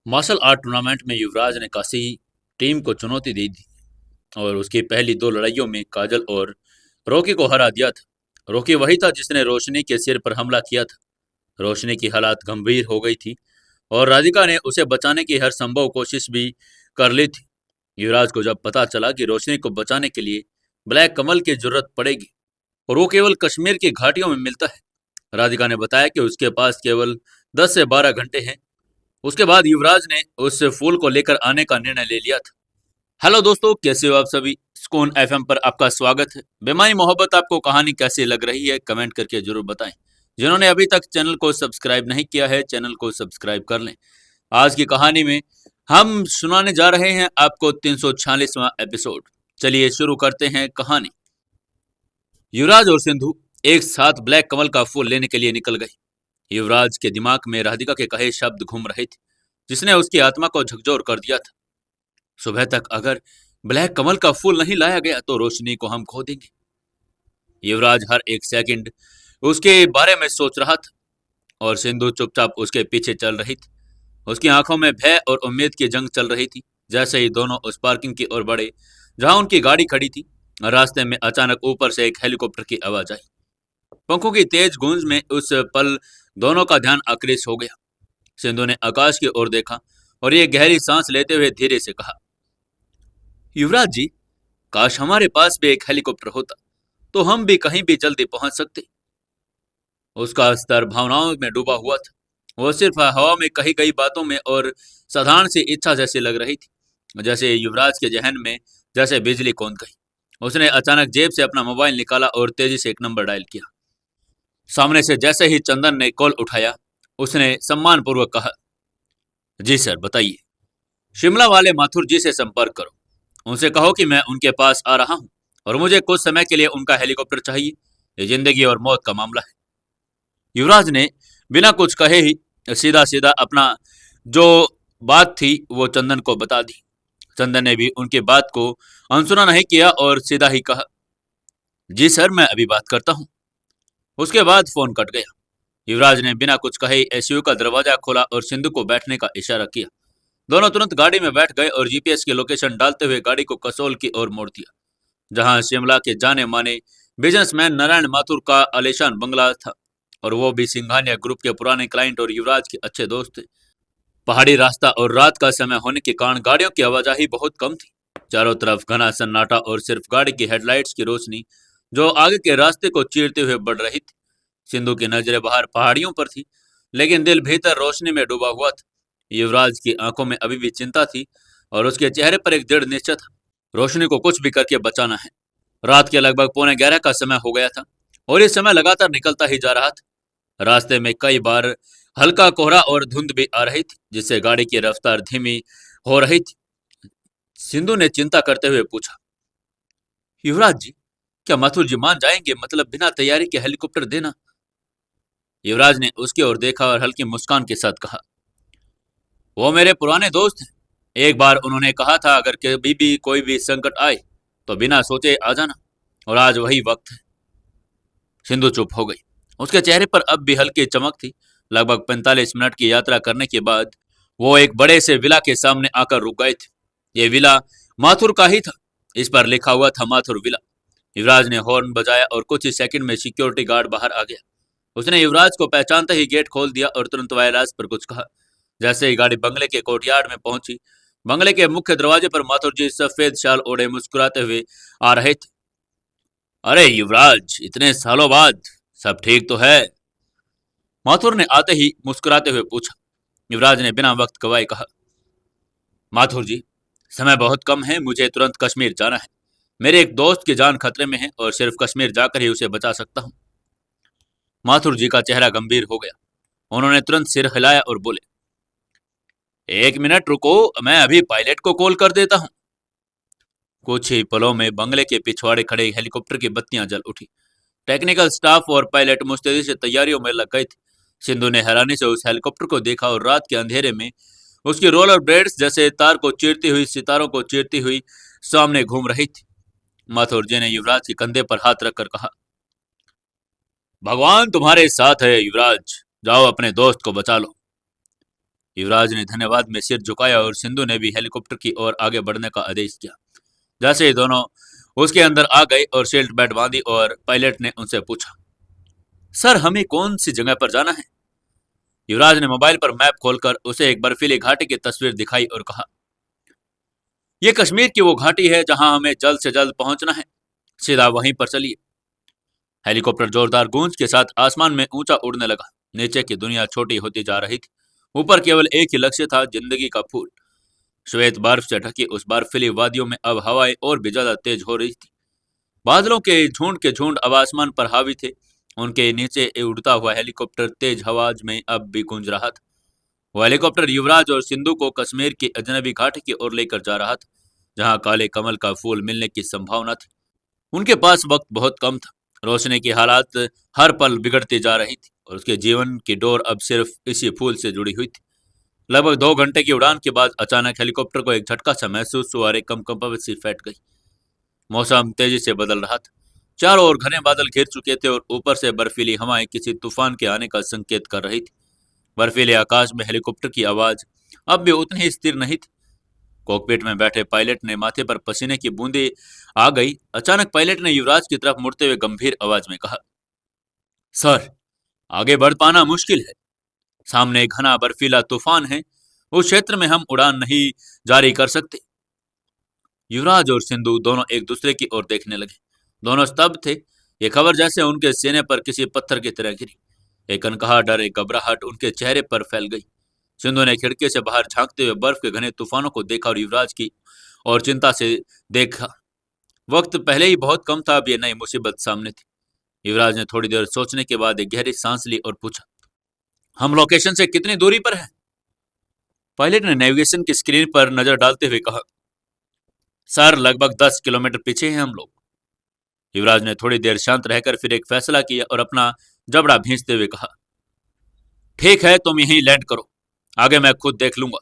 Martial art tournament में युवराज ने Kashi team को चुनौती दी थी और उसकी पहली दो लड़ाइयों में काजल और रॉकी को हरा दिया था। रॉकी वही था जिसने रोशनी के सिर पर हमला किया था। रोशनी की हालत गंभीर हो गई थी और राधिका ने उसे बचाने की हर संभव कोशिश भी कर ली थी। युवराज को जब पता चला कि रोशनी को बचाने के लिए ब्लैक कमल की जरूरत पड़ेगी और वो केवल कश्मीर की घाटियों में मिलता है, राधिका ने बताया कि उसके पास केवल 10 से 12 घंटे हैं। उसके बाद युवराज ने उस फूल को लेकर आने का निर्णय ले लिया था। हेलो दोस्तों, कैसे हो आप सभी। स्कून एफएम पर आपका स्वागत है। बेमानी मोहब्बत आपको कहानी कैसी लग रही है कमेंट करके जरूर बताएं। जिन्होंने अभी तक चैनल को सब्सक्राइब नहीं किया है चैनल को सब्सक्राइब कर लें। आज की कहानी में हम सुनाने जा रहे हैं आपको 346वां एपिसोड। चलिए शुरू करते हैं कहानी। युवराज और सिंधु एक साथ ब्लैक कमल का फूल लेने के लिए निकल गए। युवराज के दिमाग में राधिका के कहे शब्द घूम रहे थे जिसने उसकी आत्मा को झकझोर कर दिया था। सुबह तक अगर ब्लैक कमल का फूल नहीं लाया गया तो रोशनी को हम खो देंगे। युवराज हर एक सेकंड उसके बारे में सोच रहा था और सिंधु चुपचाप उसके पीछे चल रही थी। उसकी आंखों में भय और उम्मीद की जंग चल रही थी। जैसे ही दोनों उस पार्किंग की ओर बढ़े जहां उनकी गाड़ी खड़ी थी, रास्ते में अचानक ऊपर से एक हेलीकॉप्टर की आवाज आई। पंखों की तेज गूंज में उस पल दोनों का ध्यान आकृष्ट हो गया। सिंधु ने आकाश की ओर देखा और ये गहरी सांस लेते हुए धीरे से कहा, युवराज जी, काश हमारे पास भी एक हेलीकॉप्टर होता तो हम भी कहीं भी जल्दी पहुंच सकते। उसका स्तर भावनाओं में डूबा हुआ था। वो सिर्फ हवा में कही गई बातों में और साधारण सी इच्छा जैसी लग रही थी। जैसे युवराज के जहन में जैसे बिजली कौंध गई। उसने अचानक जेब से अपना मोबाइल निकाला और तेजी से एक नंबर डायल किया। सामने से जैसे ही चंदन ने कॉल उठाया, उसने सम्मानपूर्वक कहा, जी सर, बताइए। शिमला वाले माथुर जी से संपर्क करो। उनसे कहो कि मैं उनके पास आ रहा हूँ और मुझे कुछ समय के लिए उनका हेलीकॉप्टर चाहिए। ये जिंदगी और मौत का मामला है। युवराज ने बिना कुछ कहे ही सीधा सीधा अपना जो बात थी वो चंदन को बता दी। चंदन ने भी उनकी बात को अनसुना नहीं किया और सीधा ही कहा, जी सर, मैं अभी बात करता हूँ। उसके बाद फोन कट गया। युवराज ने बिना कुछ कहे एसयू का दरवाजा खोला और सिंधु को बैठने का इशारा किया। दोनों तुरंत गाड़ी में बैठ गए और जीपीएस की लोकेशन डालते हुए गाड़ी को कसोल की ओर मोड़ दिया, जहां शिमला के जाने माने बिजनेसमैन नारायण माथुर का आलीशान बंगला था और वो भी सिंघानिया ग्रुप के पुराने क्लाइंट और युवराज के अच्छे दोस्त थे। पहाड़ी रास्ता और रात का समय होने के कारण गाड़ियों की आवाजाही बहुत कम थी। चारों तरफ घना सन्नाटा और सिर्फ गाड़ी की हेडलाइट्स की रोशनी जो आगे के रास्ते को चीरते हुए बढ़ रही थी। सिंधु की नजरें बाहर पहाड़ियों पर थी, लेकिन दिल भीतर रोशनी में डूबा हुआ था। युवराज की आंखों में अभी भी चिंता थी और उसके चेहरे पर एक दृढ़ निश्चय था, रोशनी को कुछ भी करके बचाना है। रात के लगभग 11:15 का समय हो गया था और ये समय लगातार निकलता ही जा रहा था। रास्ते में कई बार हल्का कोहरा और धुंध भी आ रही थी, जिससे गाड़ी की रफ्तार धीमी हो रही थी। सिंधु ने चिंता करते हुए पूछा, युवराज जी, क्या माथुर जी मान जाएंगे, मतलब बिना तैयारी के हेलीकॉप्टर देना? युवराज ने उसकी ओर देखा और हल्की मुस्कान के साथ कहा, वो मेरे पुराने दोस्त हैं। एक बार उन्होंने कहा था अगर कभी भी कोई भी संकट आए तो बिना सोचे आ जाना, और आज वही वक्त है। सिंधु चुप हो गई। उसके चेहरे पर अब भी हल्की चमक थी। लगभग 45 मिनट की यात्रा करने के बाद वो एक बड़े से विला के सामने आकर रुक गए थे। ये विला माथुर का ही था। इस पर लिखा हुआ था माथुर विला। युवराज ने हॉर्न बजाया और कुछ ही सेकंड में सिक्योरिटी गार्ड बाहर आ गया। उसने युवराज को पहचानते ही गेट खोल दिया और तुरंत वायरलेस पर कुछ कहा। जैसे ही गाड़ी बंगले के कोर्टयार्ड में पहुंची, बंगले के मुख्य दरवाजे पर माथुर जी सफेद शाल ओढ़े मुस्कुराते हुए आ रहे थे। अरे युवराज, इतने सालों बाद सब ठीक तो है? माथुर ने आते ही मुस्कुराते हुए पूछा। युवराज ने बिना वक्त गवाए कहा, माथुर जी, समय बहुत कम है, मुझे तुरंत कश्मीर जाना है। मेरे एक दोस्त की जान खतरे में है और सिर्फ कश्मीर जाकर ही उसे बचा सकता हूँ। माथुर जी का चेहरा गंभीर हो गया। उन्होंने तुरंत सिर हिलाया और बोले, एक मिनट रुको, मैं अभी पायलट को कॉल कर देता हूँ। कुछ ही पलों में बंगले के पिछवाड़े खड़े हेलीकॉप्टर की बत्तियां जल उठी। टेक्निकल स्टाफ और पायलट मुस्तैदी से तैयारियों में लग गए थे। सिंधु ने हैरानी से उस हेलीकॉप्टर को देखा और रात के अंधेरे में उसकी रोलर ब्लेड्स जैसे तार को चीरती हुई, सितारों को चीरती हुई सामने घूम रही थी। माथुर जी ने युवराज के कंधे पर हाथ रखकर कहा, भगवान तुम्हारे साथ है युवराज, जाओ अपने दोस्त को बचा लो। युवराज ने धन्यवाद में सिर झुकाया और सिंधु ने भी हेलीकॉप्टर की ओर आगे बढ़ने का आदेश किया। जैसे ही दोनों उसके अंदर आ गए और सीट बेल्ट बांधी और पायलट ने उनसे पूछा, सर हमें कौन सी जगह पर जाना है? युवराज ने मोबाइल पर मैप खोलकर उसे एक बर्फीली घाटी की तस्वीर दिखाई और कहा, यह कश्मीर की वो घाटी है जहां हमें जल्द से जल्द पहुंचना है, सीधा वहीं पर चलिए। हेलीकॉप्टर जोरदार गूंज के साथ आसमान में ऊंचा उड़ने लगा। नीचे की दुनिया छोटी होती जा रही थी। ऊपर केवल एक ही लक्ष्य था, जिंदगी का फूल। श्वेत बर्फ से ढकी उस बर्फीली वादियों में अब हवाएं और भी ज्यादा तेज हो रही थी। बादलों के झुंड अब आसमान पर हावी थे। उनके नीचे उड़ता हुआ हेलीकॉप्टर तेज आवाज में अब भी गूंज रहा था। वो हेलीकॉप्टर युवराज और सिंधु को कश्मीर की अजनबी घाटी की ओर लेकर जा रहा था, जहां काले कमल का फूल मिलने की संभावना थी। उनके पास वक्त बहुत कम था। रोशनी की हालात हर पल बिगड़ती जा रही थी और उसके जीवन की डोर अब सिर्फ इसी फूल से जुड़ी हुई थी। लगभग 2 घंटे की उड़ान के बाद अचानक हेलीकॉप्टर को एक झटका सा महसूस हुआ और एक कंपन सी फैट गई। मौसम तेजी से बदल रहा था। चारों ओर घने बादल घिर चुके थे और ऊपर से बर्फीली हवाएं किसी तूफान के आने का संकेत कर रही थी। बर्फीले आकाश में हेलीकॉप्टर की आवाज अब भी उतनी ही स्थिर नहीं थी। कॉकपिट में बैठे पायलट ने माथे पर पसीने की बूंदें आ गई। अचानक पायलट ने युवराज की तरफ मुड़ते हुए गंभीर आवाज में कहा, सर आगे बढ़ पाना मुश्किल है। सामने एक घना बर्फीला तूफान है। उस क्षेत्र में हम उड़ान नहीं जारी कर सकते। युवराज और सिंधु दोनों एक दूसरे की ओर देखने लगे। दोनों स्तब्ध थे। ये खबर जैसे उनके सीने पर किसी पत्थर की तरह गिरी। एक अनकहा डर, एक घबराहट उनके चेहरे पर फैल गई। सिंधु ने खिड़की से बाहर झांकते हुए बर्फ के घने तूफानों को देखा और युवराज की और चिंता से देखा। वक्त पहले ही बहुत कम था, अब ये नई मुसीबत सामने थी। युवराज ने थोड़ी देर सोचने के बाद एक गहरी सांस ली और पूछा, हम लोकेशन से कितनी दूरी पर हैं? पायलट ने नेविगेशन की स्क्रीन पर नजर डालते हुए कहा, सर लगभग 10 किलोमीटर पीछे हैं हम लोग। युवराज ने थोड़ी देर शांत रहकर फिर एक फैसला किया और अपना जबड़ा भींचते हुए कहा, ठीक है तुम यहीं लैंड करो, आगे मैं खुद देख लूंगा।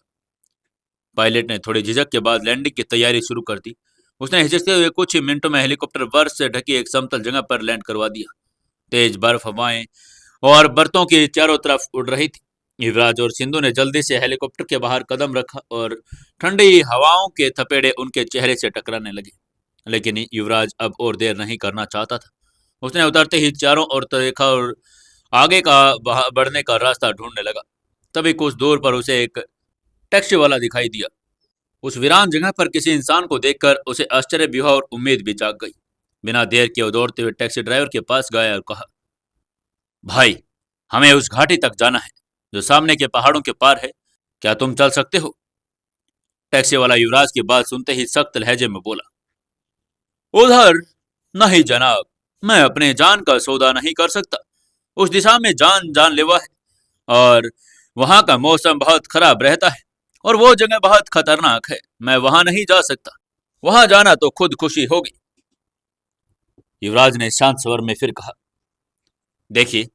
पायलट ने थोड़ी झिझक के बाद लैंडिंग की तैयारी शुरू कर दी। उसने हिचकते हुए कुछ ही मिनटों में हेलीकॉप्टर बर्फ से ढकी एक समतल जगह पर लैंड करवा दिया। तेज बर्फ हवाएं और बर्तों की चारों तरफ उड़ रही थी। युवराज और सिंधु ने जल्दी से हेलीकॉप्टर के बाहर कदम रखा और ठंडी हवाओं के थपेड़े उनके चेहरे से टकराने लगे। लेकिन युवराज अब और देर नहीं करना चाहता था। उसने उतरते ही चारों ओर देखा और आगे का बढ़ने का रास्ता ढूंढने लगा। तभी कुछ दूर पर उसे एक टैक्सी वाला दिखाई दिया। उस वीरान जगह पर किसी इंसान को देखकर उसे आश्चर्य भी हुआ और उम्मीद भी जाग गई। बिना देर के वो दौड़ते हुए टैक्सी ड्राइवर के पास गया और कहा, भाई हमें उस घाटी तक जाना है जो सामने के पहाड़ों के पार है, क्या तुम चल सकते हो? टैक्सी वाला युवराज की बात सुनते ही सख्त लहजे में बोला, उधर नहीं जनाब, मैं अपने जान का सौदा नहीं कर सकता। उस दिशा में जान जानलेवा है और वहां का मौसम बहुत खराब रहता है और वो जगह बहुत खतरनाक है। मैं वहां नहीं जा सकता। वहां जाना तो खुद खुशी होगी। युवराज ने शांत स्वर में फिर कहा, देखिए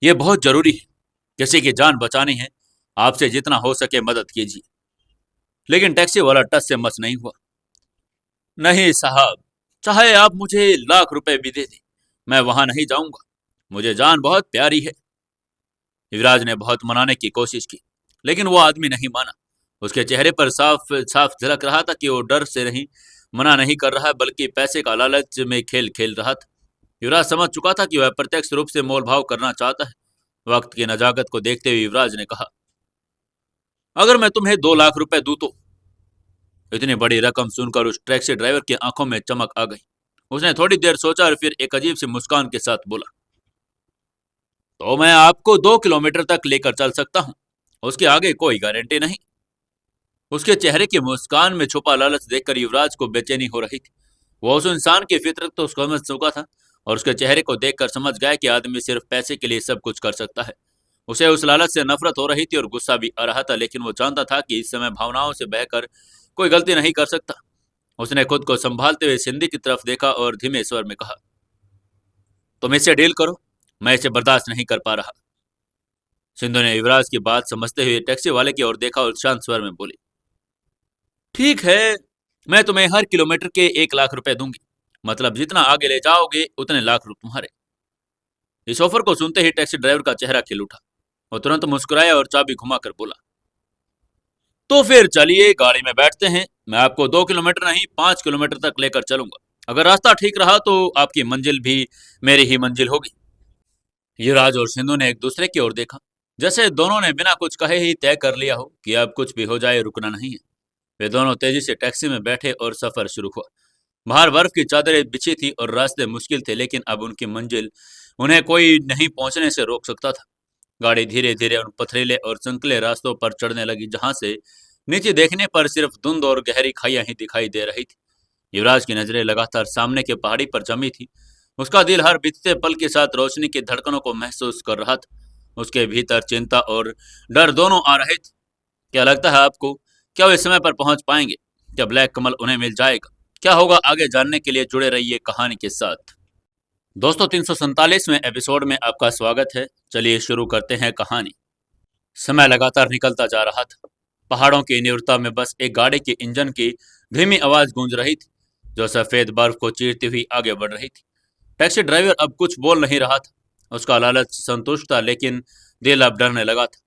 यह बहुत जरूरी है, किसी की जान बचानी है, आपसे जितना हो सके मदद कीजिए। लेकिन टैक्सी वाला टस से मस नहीं हुआ। नहीं साहब, चाहे आप मुझे लाख रुपए भी दे दें, मैं वहां नहीं जाऊंगा। मुझे जान बहुत प्यारी है। युवराज ने बहुत मनाने की कोशिश की, लेकिन वो आदमी नहीं माना। उसके चेहरे पर साफ साफ झलक रहा था कि वो डर से नहीं मना नहीं कर रहा, बल्कि पैसे का लालच में खेल खेल रहा था। युवराज समझ चुका था कि वह प्रत्यक्ष रूप से मोल भाव करना चाहता है। वक्त की नजाकत को देखते हुए युवराज ने कहा, अगर मैं तुम्हें 2 लाख रुपए दूं तो? इतनी बड़ी रकम सुनकर उस टैक्सी ड्राइवर की आंखों में चमक आ गई। उसने थोड़ी देर सोचा और फिर एक अजीब सी मुस्कान के साथ बोला, तो मैं आपको 2 किलोमीटर तक लेकर चल सकता हूं, उसके आगे कोई गारंटी नहीं। उसके चेहरे की मुस्कान में छुपा लालच देखकर युवराज को बेचैनी हो रही थी। वो उस इंसान की फितरत तो समझ चुका था और उसके चेहरे को देखकर समझ गया कि आदमी सिर्फ पैसे के लिए सब कुछ कर सकता है। उसे उस लालच से नफरत हो रही थी और गुस्सा भी आ रहा था, लेकिन वो जानता था कि इस समय भावनाओं से बहकर कोई गलती नहीं कर सकता। उसने खुद को संभालते हुए सिंधी की तरफ देखा और धीमे स्वर में कहा, तुम इससे डील करो, मैं इसे बर्दाश्त नहीं कर पा रहा। सिंधु ने युवराज की बात समझते हुए टैक्सी वाले की ओर देखा और शांत स्वर में बोली, ठीक है, मैं तुम्हें हर किलोमीटर के 1 लाख रुपए दूंगी। मतलब जितना आगे ले जाओगे उतने लाख रुपए तुम्हारे। इस ऑफर को सुनते ही टैक्सी ड्राइवर का चेहरा खिल उठा। वो तुरंत मुस्कुराया और चाबी घुमाकर बोला, तो फिर चलिए गाड़ी में बैठते हैं, मैं आपको 2 किलोमीटर नहीं 5 किलोमीटर तक लेकर चलूंगा। अगर रास्ता ठीक रहा तो आपकी मंजिल भी मेरी ही मंजिल होगी। युवराज और सिंधु ने एक दूसरे की ओर देखा, जैसे दोनों ने बिना कुछ कहे ही तय कर लिया हो कि अब कुछ भी हो जाए रुकना नहीं है। वे दोनों तेजी से टैक्सी में बैठे और सफर शुरू हुआ। बाहर बर्फ की चादरें बिछी थी और रास्ते मुश्किल थे, लेकिन अब उनकी मंजिल उन्हें कोई नहीं पहुंचने से रोक सकता था। गाड़ी धीरे धीरे उन पथरीले और संकले रास्तों पर चढ़ने लगी, जहां से नीचे देखने पर सिर्फ धुंध और गहरी खाइयां ही दिखाई दे रही थी। युवराज की नजरें लगातार सामने के पहाड़ी पर जमी थी। उसका दिल हर बीतते पल के साथ रोशनी की धड़कनों को महसूस कर रहा था। उसके भीतर चिंता और डर दोनों आ रहे थे। क्या लगता है आपको, क्या वे समय पर पहुंच पाएंगे? क्या ब्लैक कमल उन्हें मिल जाएगा? क्या होगा आगे जानने के लिए जुड़े रहिए कहानी के साथ। दोस्तों, 347वें एपिसोड में आपका स्वागत है। चलिए शुरू करते हैं कहानी। समय लगातार निकलता जा रहा था। पहाड़ों की निरवता में बस एक गाड़ी के इंजन की धीमी आवाज गूंज रही थी, जो सफेद बर्फ को चीरती हुई आगे बढ़ रही थी। टैक्सी ड्राइवर अब कुछ बोल नहीं रहा था। उसका लालच संतुष्ट था, लेकिन दिल अब डरने लगा था।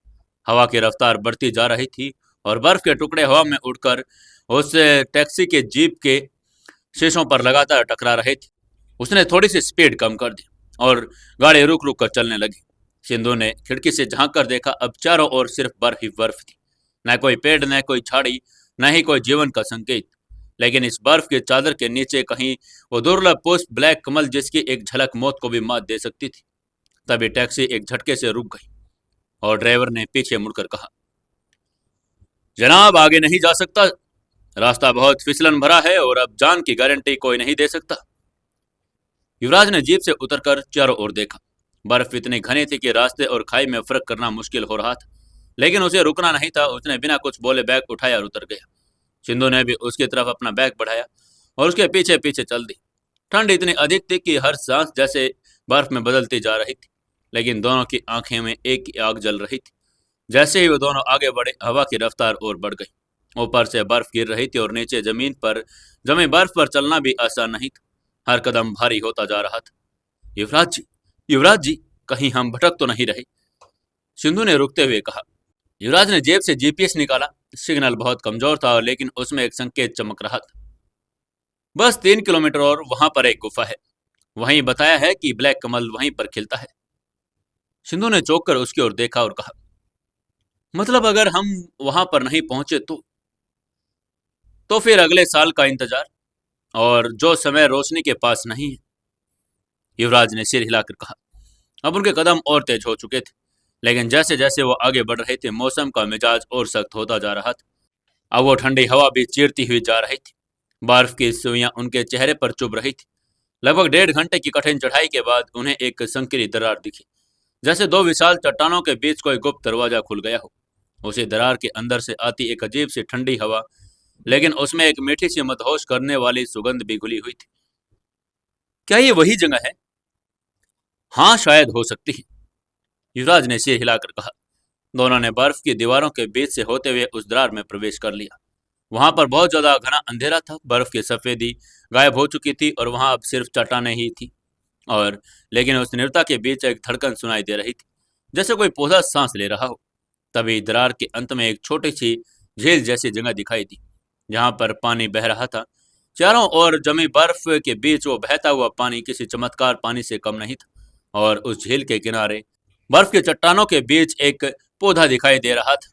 हवा की रफ्तार बढ़ती जा रही थी और बर्फ के टुकड़े हवा में उड़कर उस टैक्सी के जीप के शीशों पर लगातार टकरा रहे थे। उसने थोड़ी सी स्पीड कम कर दी और गाड़ी रुक रुक कर चलने लगी। सिंधु ने खिड़की से झांक कर देखा। अब चारों ओर सिर्फ बर्फ ही बर्फ थी। न कोई पेड़, न कोई झाड़ी, न ही कोई जीवन का संकेत। लेकिन इस बर्फ के चादर के नीचे कहीं वो दुर्लभ पुष्प ब्लैक कमल, जिसकी एक झलक मौत को भी मात दे सकती थी। तभी टैक्सी एक झटके से रुक गई और ड्राइवर ने पीछे मुड़कर कहा, जनाब आगे नहीं जा सकता, रास्ता बहुत फिसलन भरा है और अब जान की गारंटी कोई नहीं दे सकता। युवराज ने जीप से उतरकर चारों ओर देखा। बर्फ इतनी घनी थी कि रास्ते और खाई में फर्क करना मुश्किल हो रहा था, लेकिन उसे रुकना नहीं था। उसने बिना कुछ बोले बैग उठाया और उतर गया। सिंधु ने भी उसकी तरफ अपना बैग बढ़ाया और उसके पीछे पीछे चल दी। ठंड इतनी अधिक थी कि हर सांस जैसे बर्फ में बदलती जा रही थी, लेकिन दोनों की आंखें में एक ही आग जल रही थी। जैसे ही वो दोनों आगे बढ़े, हवा की रफ्तार और बढ़ गई। ऊपर से बर्फ गिर रही थी और नीचे जमीन पर जमी बर्फ पर चलना भी आसान नहीं था। हर कदम भारी होता जा रहा था। युवराज जी, युवराज जी, कहीं हम भटक तो नहीं रहे? सिंधु ने रुकते हुए कहा। युवराज ने जेब से जीपीएस निकाला। सिग्नल बहुत कमजोर था, लेकिन उसमें एक संकेत चमक रहा था। बस 3 किलोमीटर और वहां पर एक गुफा है। वहीं बताया है कि ब्लैक कमल वहीं पर खिलता है। सिंधु ने चौंक कर उसकी ओर देखा और कहा, मतलब अगर हम वहां पर नहीं पहुंचे तो फिर अगले साल का इंतजार, और जो समय रोशनी के पास नहीं है। युवराज ने सिर हिलाकर कहा। अब उनके कदम और तेज हो चुके थे, लेकिन जैसे जैसे वो आगे बढ़ रहे थे, मौसम का मिजाज और सख्त होता जा रहा था। अब वो ठंडी हवा भी चीरती हुई जा रही थी। बर्फ की सुइयां उनके चेहरे पर चुभ रही थी। लगभग 1.5 घंटे की कठिन चढ़ाई के बाद उन्हें एक संकरी दरार दिखी, जैसे दो विशाल चट्टानों के बीच कोई गुप्त दरवाजा खुल गया हो। उसी दरार के अंदर से आती एक अजीब सी ठंडी हवा, लेकिन उसमें एक मीठी सी मदहोश करने वाली सुगंध भी घुली हुई थी। क्या ये वही जगह है? हाँ, शायद हो सकती है, युवराज ने सिर हिलाकर कहा। दोनों ने बर्फ की दीवारों के बीच से होते हुए उस दरार में प्रवेश कर लिया। वहां पर बहुत ज्यादा घना अंधेरा था। बर्फ की सफेदी गायब हो चुकी थी और वहां अब सिर्फ चट्टानें ही थी। और लेकिन उस निर्ता के बीच एक धड़कन सुनाई दे रही थी, जैसे कोई पौधा सांस ले रहा हो। तभी दरार के अंत में एक छोटी सी झील जैसी जगह दिखाई दी, जहां पर पानी बह रहा था। चारों ओर जमी बर्फ के बीच वो बहता हुआ पानी किसी चमत्कार पानी से कम नहीं था। और उस झील के किनारे बर्फ के चट्टानों के बीच एक पौधा दिखाई दे रहा था,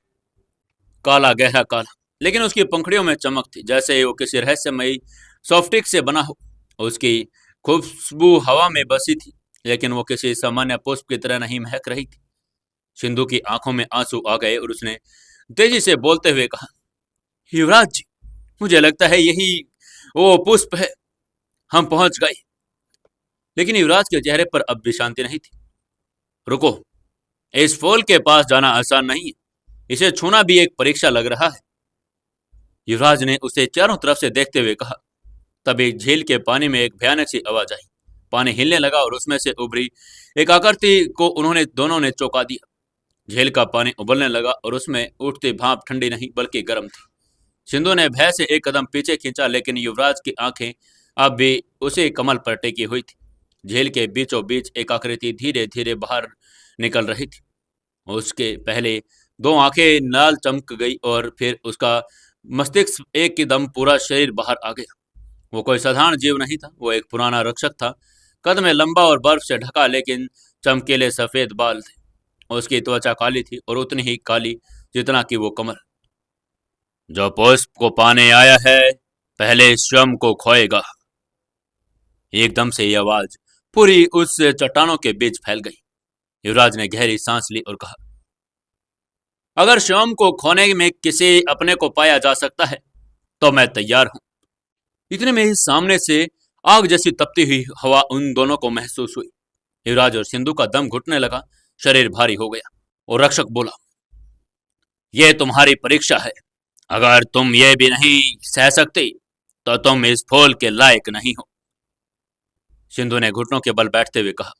काला, गहरा काला, लेकिन उसकी पंखुड़ियों में चमक थी, जैसे वो किसी रहस्यमयी सॉफ्टिक से बना हो। उसकी खुशबू हवा में बसी थी, लेकिन वो किसी सामान्य पुष्प की तरह नहीं महक रही थी। सिंधु की आंखों में आंसू आ गए और उसने तेजी से बोलते हुए कहा, युवराज जी, मुझे लगता है यही वो पुष्प है। हम पहुंच गए। लेकिन युवराज के चेहरे पर अब भी शांति नहीं थी। रुको, इस फूल के पास जाना आसान नहीं है। इसे छूना भी एक परीक्षा लग रहा है, युवराज ने उसे चारों तरफ से देखते हुए कहा। तभी झील के पानी में एक भयानक सी आवाज आई। पानी हिलने लगा और उसमें से उभरी एक आकृति को उन्होंने दोनों ने चौंका दिया। झील का पानी उबलने लगा और उसमें उठती भाप ठंडी नहीं बल्कि गर्म थी। सिंधु ने भय से एक कदम पीछे खींचा, लेकिन युवराज की आंखें अब भी उसी कमल पर टेकी हुई थी। झील के बीचों बीच एक आकृति धीरे धीरे बाहर निकल रही थी। उसके पहले दो आंखें लाल चमक गई और फिर उसका मस्तिष्क एक की दम पूरा शरीर बाहर आ गया। वो कोई साधारण जीव नहीं था, वो एक पुराना रक्षक था। कद में लंबा और बर्फ से ढका, लेकिन चमकीले सफेद बाल थे। उसकी त्वचा काली थी और उतनी ही काली जितना कि वो कमल। जो पुष्प को पाने आया है, पहले स्वयं को खोएगा। एकदम से यह आवाज पूरी उस चट्टानों के बीच फैल गई। युवराज ने गहरी सांस ली और कहा, अगर स्वयं को खोने में किसी अपने को पाया जा सकता है तो मैं तैयार हूं। इतने में ही सामने से आग जैसी तपती हुई हवा उन दोनों को महसूस हुई। युवराज और सिंधु का दम घुटने लगा, शरीर भारी हो गया और रक्षक बोला, यह तुम्हारी परीक्षा है। अगर तुम ये भी नहीं सह सकती तो तुम इस फूल के लायक नहीं हो। सिंधु ने घुटनों के बल बैठते हुए कहा,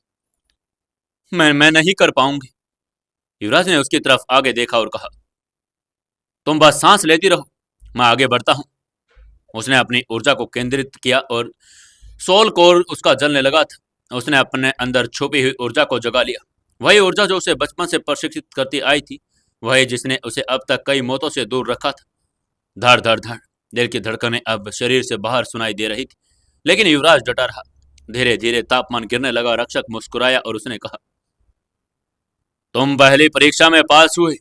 मैं नहीं कर पाऊंगी। युवराज ने उसकी तरफ आगे देखा और कहा, तुम बस सांस लेती रहो, मैं आगे बढ़ता हूं। उसने अपनी ऊर्जा को केंद्रित किया और सोल कोर उसका जलने लगा था। उसने अपने अंदर छुपी हुई ऊर्जा को जगा लिया। वही ऊर्जा जो उसे बचपन से प्रशिक्षित करती आई थी, वही जिसने उसे अब तक कई मौतों से दूर रखा था। धड़ धड़ धड़ दिल की धड़कनें अब शरीर से बाहर सुनाई दे रही थी, लेकिन युवराज डटा रहा। धीरे धीरे तापमान गिरने लगा। रक्षक मुस्कुराया और उसने कहा, तुम पहली परीक्षा में पास हुए,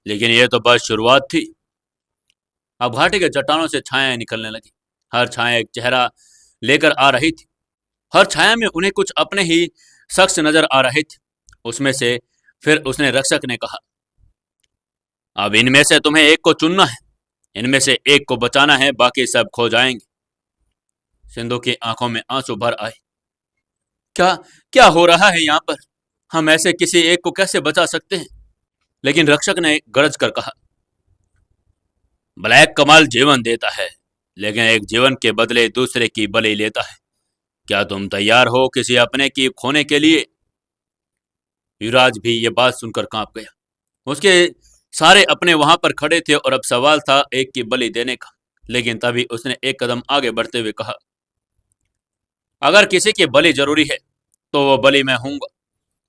लेकिन यह तो बस शुरुआत थी। अब घाटी के चट्टानों से छायाएं निकलने लगी। हर छाया एक चेहरा लेकर आ रही थी। हर छाया में उन्हें कुछ अपने ही शख्स नजर आ रहे थे। उसमें से फिर उसने रक्षक ने कहा, अब इनमें से तुम्हें एक को चुनना है। इनमें से एक को बचाना है, बाकी सब खो जाएंगे। सिंधु की आंखों में आंसू भर आए। क्या क्या हो रहा है यहाँ पर? हम ऐसे किसी एक को कैसे बचा सकते हैं? लेकिन रक्षक ने गरज कर कहा, ब्लैक कमल जीवन देता है, लेकिन एक जीवन के बदले दूसरे की बलि लेता है। क्या तुम तैयार हो किसी अपने की खोने के लिए? युवराज भी ये बात सुनकर कांप गया। उसके सारे अपने वहां पर खड़े थे और अब सवाल था एक की बलि देने का। लेकिन तभी उसने एक कदम आगे बढ़ते हुए कहा, अगर किसी की बलि जरूरी है तो वो बलि मैं हूंगा।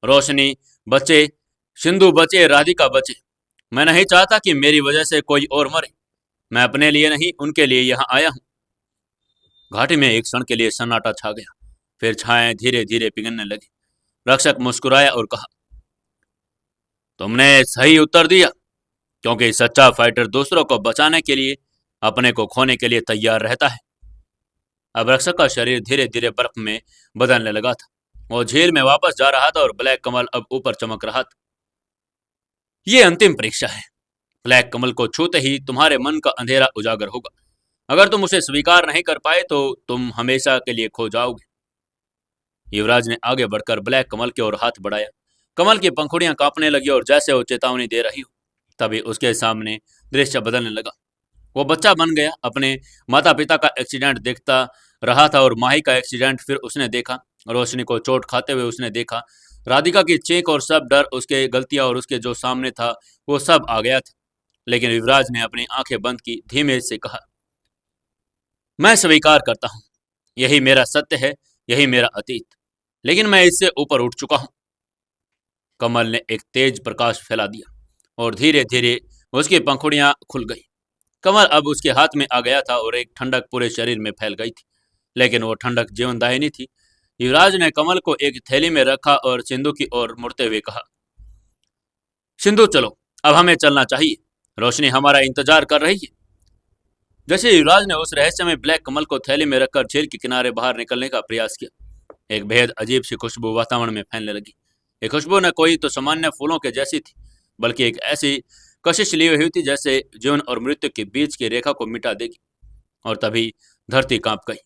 रोशनी बचे, सिंधु बचे, राधिका बचे। मैं नहीं चाहता कि मेरी वजह से कोई और मरे। मैं अपने लिए नहीं, उनके लिए यहाँ आया हूँ। घाटी में एक क्षण के लिए सन्नाटा छा गया। फिर छायाएं धीरे धीरे पिघलने लगी। रक्षक मुस्कुराया और कहा, तुमने सही उत्तर दिया, क्योंकि सच्चा फाइटर दूसरों को बचाने के लिए, अपने को खोने के लिए तैयार रहता है। अब रक्षक का शरीर धीरे धीरे बर्फ में बदलने लगा था। वो झील में वापस जा रहा था और ब्लैक कमल अब ऊपर चमक रहा था। ये अंतिम परीक्षा है। ब्लैक कमल को छूते ही तुम्हारे मन का अंधेरा उजागर होगा। अगर तुम उसे स्वीकार नहीं कर पाए तो तुम हमेशा के लिए खो जाओगे। युवराज ने आगे बढ़कर ब्लैक कमल की ओर हाथ बढ़ाया। कमल की पंखुड़ियां कांपने लगी और जैसे वो चेतावनी दे रही हो, तभी उसके सामने दृश्य बदलने लगा। वो बच्चा बन गया। अपने माता पिता का एक्सीडेंट देखता रहा था और माही का एक्सीडेंट फिर उसने देखा। रोशनी को चोट खाते हुए उसने देखा। राधिका की चीख और सब डर, उसके गलतियां और उसके जो सामने था, वो सब आ गया था। लेकिन युवराज ने अपनी आंखें बंद की, धीमे से कहा, मैं स्वीकार करता हूं, यही मेरा सत्य है, यही मेरा अतीत, लेकिन मैं इससे ऊपर उठ चुका हूं। कमल ने एक तेज प्रकाश फैला दिया और धीरे धीरे उसकी पंखुड़ियां खुल गई। कमल अब उसके हाथ में आ गया था और एक ठंडक पूरे शरीर में फैल गई थी। लेकिन वो ठंडक जीवनदायिनी थी। युवराज ने कमल को एक थैली में रखा और सिंधु की ओर मुड़ते हुए कहा, सिंधु चलो, अब हमें चलना चाहिए। रोशनी हमारा इंतजार कर रही है। जैसे युवराज ने उस रहस्यमय ब्लैक कमल को थैली में रखकर झील के किनारे बाहर निकलने का प्रयास किया, एक बेहद अजीब सी खुशबू वातावरण में फैलने लगी। ये खुशबू न कोई तो सामान्य फूलों के जैसी थी, बल्कि एक ऐसी कशिश ली हुई थी जैसे जीवन और मृत्यु के बीच की रेखा को मिटा देगी। और तभी धरती कांप गई।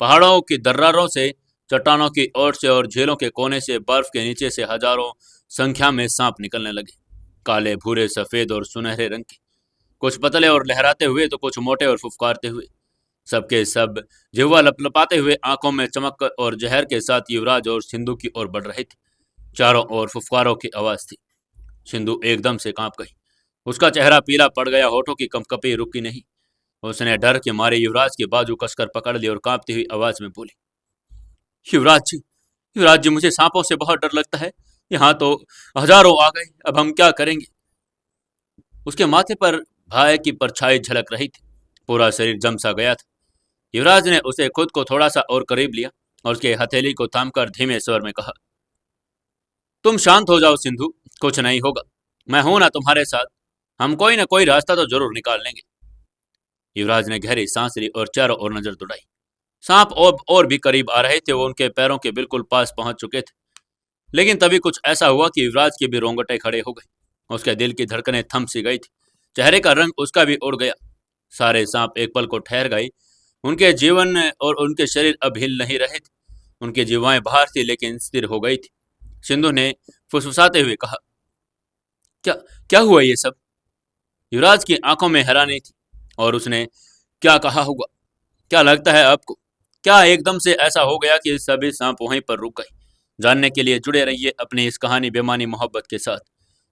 पहाड़ों की दर्रारों से, चट्टानों की ओर से और झीलों के कोने से, बर्फ के नीचे से हजारों संख्या में सांप निकलने लगे। काले, भूरे, सफेद और सुनहरे रंग के। कुछ पतले और लहराते हुए तो कुछ मोटे और फुफकारते हुए। सबके सब जिह्वा लपलपाते हुए, आंखों में चमक और जहर के साथ युवराज और सिंधु की ओर बढ़ रहे थे। चारों ओर फुफकारों की आवाज थी। सिंधु एकदम से कांप गई। उसका चेहरा पीला पड़ गया, होठों की कंपकपी रुकी नहीं। उसने डर के मारे युवराज की बाजू कसकर पकड़ ली और कांपती हुई आवाज में बोली, युवराज जी, युवराज जी, मुझे सांपों से बहुत डर लगता है। यहाँ तो हजारों आ गए, अब हम क्या करेंगे? उसके माथे पर भय की परछाई झलक रही थी। पूरा शरीर जम सा गया था। युवराज ने उसे खुद को थोड़ा सा और करीब लिया और उसके हथेली को थामकर धीमे स्वर में कहा, तुम शांत हो जाओ सिंधु, कुछ नहीं होगा। मैं हूं ना तुम्हारे साथ। हम कोई ना कोई रास्ता तो जरूर निकाल लेंगे। युवराज ने गहरी सांस ली और चारों ओर नजर दौड़ाई। सांप और भी करीब आ रहे थे। वो उनके पैरों के बिल्कुल पास पहुंच चुके थे। लेकिन तभी कुछ ऐसा हुआ कि युवराज के भी रोंगटे खड़े हो गए। उसके दिल की धड़कनें थम सी गई थी। चेहरे का रंग उसका भी उड़ गया। सारे सांप एक पल को ठहर गए। उनके जीवन और उनके शरीर अब हिल नहीं रहे थे। उनकी जीवाएं बाहर थी लेकिन स्थिर हो गई थी। सिंधु ने फुसफुसाते हुए कहा, क्या क्या हुआ ये सब? युवराज की आंखों में हैरानी थी और उसने क्या कहा होगा? क्या लगता है आपको? क्या एकदम से ऐसा हो गया कि सभी सांप वहीं पर रुक गए? जानने के लिए जुड़े रहिए अपनी इस कहानी बेमानी मोहब्बत के साथ।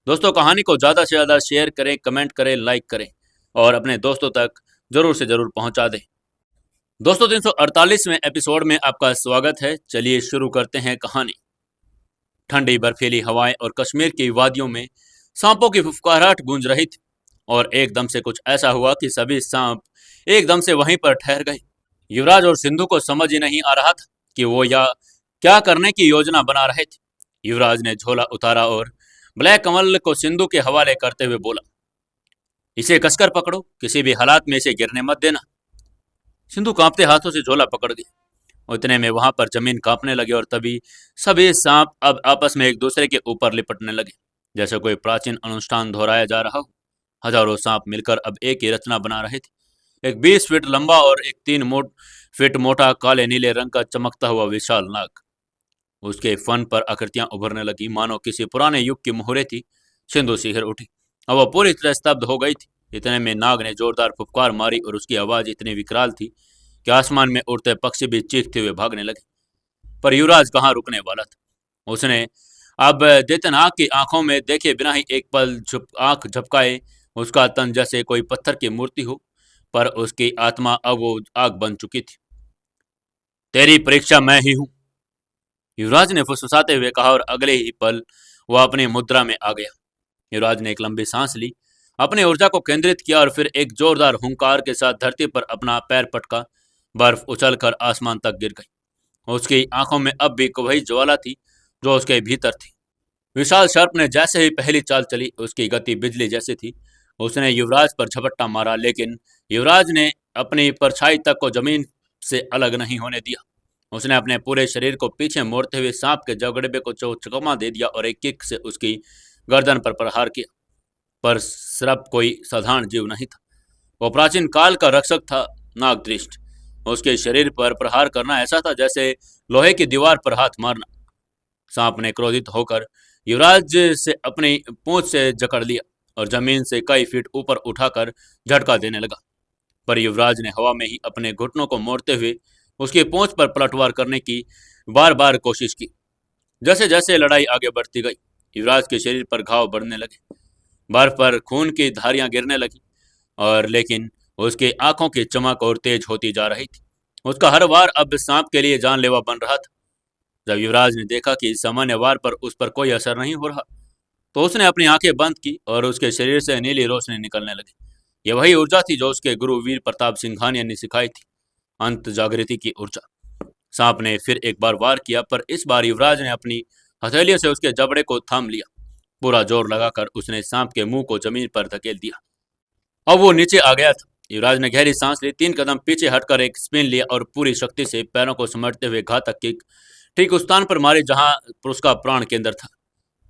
दोस्तों, कहानी को ज़्यादा से ज़्यादा शेयर करें, कमेंट करें, लाइक करें और अपने दोस्तों तक जरूर से जरूर पहुंचा दें। दोस्तों, 348वें एपिसोड में आपका स्वागत है। चलिए शुरू करते हैं कहानी। ठंडी बर्फीली हवाएं और कश्मीर की वादियों में सांपों की फुफकाराहट गूंज रही थी और एकदम से कुछ ऐसा हुआ कि सभी सांप एकदम से वहीं पर ठहर गए। युवराज और सिंधु को समझ ही नहीं आ रहा था कि वो या क्या करने की योजना बना रहे थे। युवराज ने झोला उतारा और ब्लैक कमल को सिंधु के हवाले करते हुए बोला, इसे कसकर पकड़ो, किसी भी हालात में इसे गिरने मत देना। सिंधु कांपते हाथों से झोला पकड़ गई। उतने में वहां पर जमीन कांपने लगी और तभी सभी सांप अब आपस में एक दूसरे के ऊपर लिपटने लगे, जैसे कोई प्राचीन अनुष्ठान दोहराया जा रहा हो। हजारों सांप मिलकर अब एक ही रचना बना रहे थे। एक 20 फीट लंबा और एक 3 फीट मोटा काले नीले रंग का चमकता हुआ विशाल नाग। उसके फन पर आकृतियां उभरने लगी मानो किसी पुराने युग की मोहरे थी। सिंधु सिहर उठी। अब वह पूरी तरह स्तब्ध हो गई थी। इतने में नाग ने जोरदार फुफकार मारी और उसकी आवाज इतनी विकराल थी कि आसमान में उड़ते पक्षी भी चीखते हुए भागने लगे। पर युवराज कहाँ रुकने वाला था। उसने अब देतनाग की आंखों में देखे बिना ही एक पल आंख झपकाए। उसका तन जैसे कोई पत्थर की मूर्ति हो, पर उसकी आत्मा अब वो आग बन चुकी थी। तेरी परीक्षा मैं ही हूं, युवराज ने फुसफुसाते हुए कहा और अगले ही पल वह अपनी मुद्रा में आ गया। युवराज ने एक लंबी सांस ली, अपनी ऊर्जा को केंद्रित किया और फिर एक जोरदार हुंकार के साथ धरती पर अपना पैर पटका। बर्फ उछलकर आसमान तक गिर गई। उसकी आंखों में अब भी वही ज्वाला थी जो उसके भीतर थी। विशाल सर्प ने जैसे ही पहली चाल चली, उसकी गति बिजली जैसी थी। उसने युवराज पर झपट्टा मारा, लेकिन युवराज ने अपनी परछाई तक को जमीन से अलग नहीं होने दिया। उसने अपने पूरे शरीर को पीछे मोड़ते हुए सांप के जगड़े को चकमा दे दिया और एक किक से उसकी गर्दन पर प्रहार किया। पर सर्प कोई साधारण जीव नहीं था। वो प्राचीन काल का रक्षक था, नागदृष्ट। उसके शरीर पर प्रहार करना ऐसा था जैसे लोहे की दीवार पर हाथ मारना। सांप ने क्रोधित होकर युवराज से अपनी पूंछ से जकड़ लिया और जमीन से कई फीट ऊपर उठाकर झटका देने लगा। पर युवराज ने हवा में ही अपने घुटनों को मोड़ते हुए उसकी पूंछ पर पलटवार करने की बार बार कोशिश की। जैसे जैसे लड़ाई आगे बढ़ती गई, युवराज के शरीर पर घाव बढ़ने लगे। बर्फ पर खून की धारियां गिरने लगी और लेकिन उसकी आंखों की चमक और तेज होती जा रही थी। उसका हर वार अब सांप के लिए जानलेवा बन रहा था। जब युवराज ने देखा कि सामान्य वार पर उस पर कोई असर नहीं हो रहा, तो उसने अपनी आंखें बंद की और उसके शरीर से नीली रोशनी निकलने लगी। यह वही ऊर्जा थी जो उसके गुरु वीर प्रताप सिंघानिया ने सिखाई थी, अंत जागृति की ऊर्जा। सांप ने फिर एक बार वार किया, पर इस बार युवराज ने अपनी हथेलियों से उसके जबड़े को थाम लिया। पूरा जोर लगाकर उसने सांप के मुंह को जमीन पर धकेल दिया। अब वो नीचे आ गया था। युवराज ने गहरी सांस ली, 3 कदम पीछे हटकर एक स्पिन लिया और पूरी शक्ति से पैरों को समेटते हुए घातक किक ठीक उस स्थान पर मारी जहां उसका प्राण केंद्र था।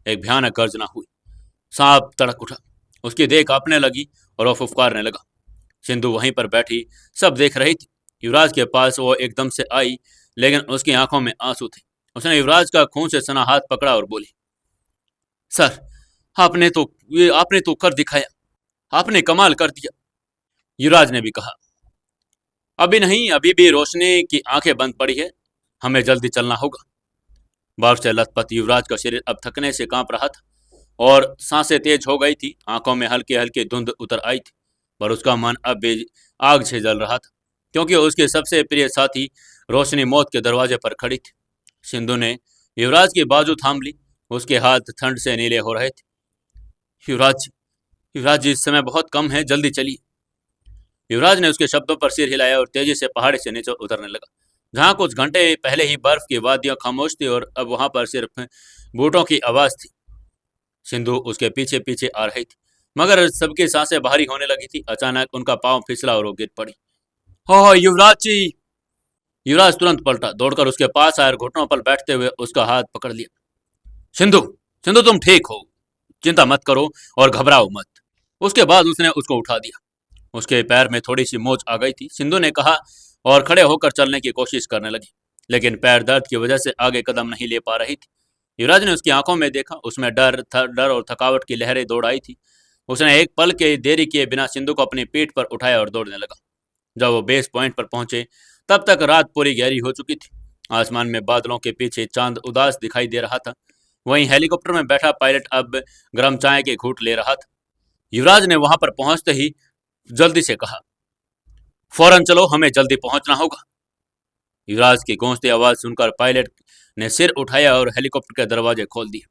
एक भयानक गर्जना हुई। सांप तड़क उठा, उसकी देह कांपने लगी और वह फुफकारने लगा। सिंधु वहीं पर बैठी सब देख रही थी। युवराज के पास वो एकदम से आई, लेकिन उसकी आंखों में आंसू थे। उसने युवराज का खून से सना हाथ पकड़ा और बोली, सर, आपने तो कर दिखाया। आपने कमाल कर दिया। युवराज ने भी कहा, अभी नहीं, अभी भी रोशनी की आंखें बंद पड़ी है। हमें जल्दी चलना होगा। बर्फ से लथपथ युवराज का शरीर अब थकने से कांप रहा था और सांसें तेज हो गई थी। आंखों में हल्की हल्की धुंध उतर आई थी, पर उसका मन अब भी आग से जल रहा था, क्योंकि उसके सबसे प्रिय साथी रोशनी मौत के दरवाजे पर खड़ी थी। सिंधु ने युवराज की बाजू थाम ली। उसके हाथ ठंड से नीले हो रहे थे। युवराज जी, युवराज जी, इस समय बहुत कम है, जल्दी चलिए। युवराज ने उसके शब्दों पर सिर हिलाया और तेजी से पहाड़ी से नीचे उतरने लगा। जहाँ कुछ घंटे पहले ही बर्फ की वादियां खामोश थी और अब वहां पर सिर्फ बूटों की आवाज थी। सिंधु उसके पीछे पीछे आ रही थी, मगर सबकी सांसें भारी होने लगी थी। अचानक उनका पांव फिसला और वो गिर पड़ी। हो युवराज जी! युवराज तुरंत पलटा, दौड़कर उसके पास आया और घुटनों पर बैठते हुए उसका हाथ पकड़ लिया। सिंधु, सिंधु, तुम ठीक हो, चिंता मत करो और घबराओ मत। उसके बाद उसने उसको उठा दिया। उसके पैर में थोड़ी सी मोच आ गई थी, सिंधु ने कहा, और खड़े होकर चलने की कोशिश करने लगी, लेकिन पैर दर्द की वजह से आगे कदम नहीं ले पा रही थी। युवराज ने उसकी आंखों में देखा, उसमें डर और थकावट की लहरें दौड़ आई थी। उसने एक पल के देरी किए बिना सिंधु को अपनी पीठ पर उठाया और दौड़ने लगा। जब वो बेस पॉइंट पर पहुंचे, तब तक रात पूरी गहरी हो चुकी थी। आसमान में बादलों के पीछे चांद उदास दिखाई दे रहा था। वहीं हेलीकॉप्टर में बैठा पायलट अब गर्म चाय के घूंट ले रहा था। युवराज ने वहां पर पहुंचते ही जल्दी से कहा, फौरन चलो, हमें जल्दी पहुंचना होगा। युवराज की गूंजती आवाज सुनकर पायलट ने सिर उठाया और हेलीकॉप्टर के दरवाजे खोल दिए।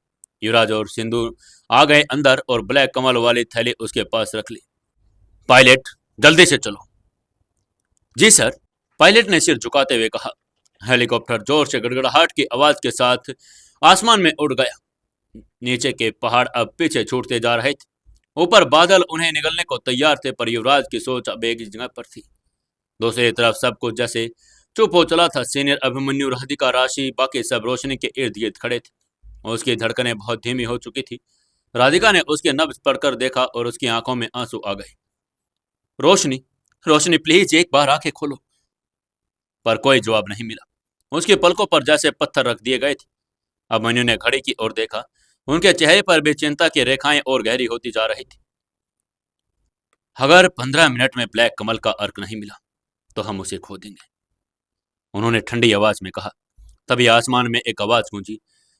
युवराज और सिंधु आ गए अंदर और ब्लैक कमल वाली थैली उसके पास रख ली। पायलट, जल्दी से चलो। जी सर, पायलट ने सिर झुकाते हुए कहा। हेलीकॉप्टर जोर से गड़गड़ाहट की आवाज के साथ आसमान में उड़ गया। नीचे के पहाड़ अब पीछे छूटते जा रहे थे। ऊपर बादल उन्हें निगलने को तैयार थे, पर युवराज की सोच अब एक ही जगह पर थी। दूसरी तरफ सब कुछ जैसे चुप हो चला था। सीनियर अभिमन्यु, राधिका, राशि, बाकी सब रोशनी के इर्द गिर्द खड़े थे। उसकी धड़कनें बहुत धीमी हो चुकी थी। राधिका ने उसके नब्ज पढ़कर देखा और उसकी आंखों में आंसू आ गए। रोशनी, रोशनी, प्लीज एक बार आंखें खोलो। पर कोई जवाब नहीं मिला। उसके पलकों पर जैसे पत्थर रख दिए गए थे। अभिमन्यु ने घड़ी की ओर देखा। उनके चेहरे पर भी चिंता की रेखाएं और गहरी होती जा रही थी। अगर 15 मिनट में ब्लैक कमल का अर्क नहीं मिला तो हम उसे खो देंगे, उन्होंने ठंडी आवाज में कहा। तभी आसमान में एक आवाज गूंजी,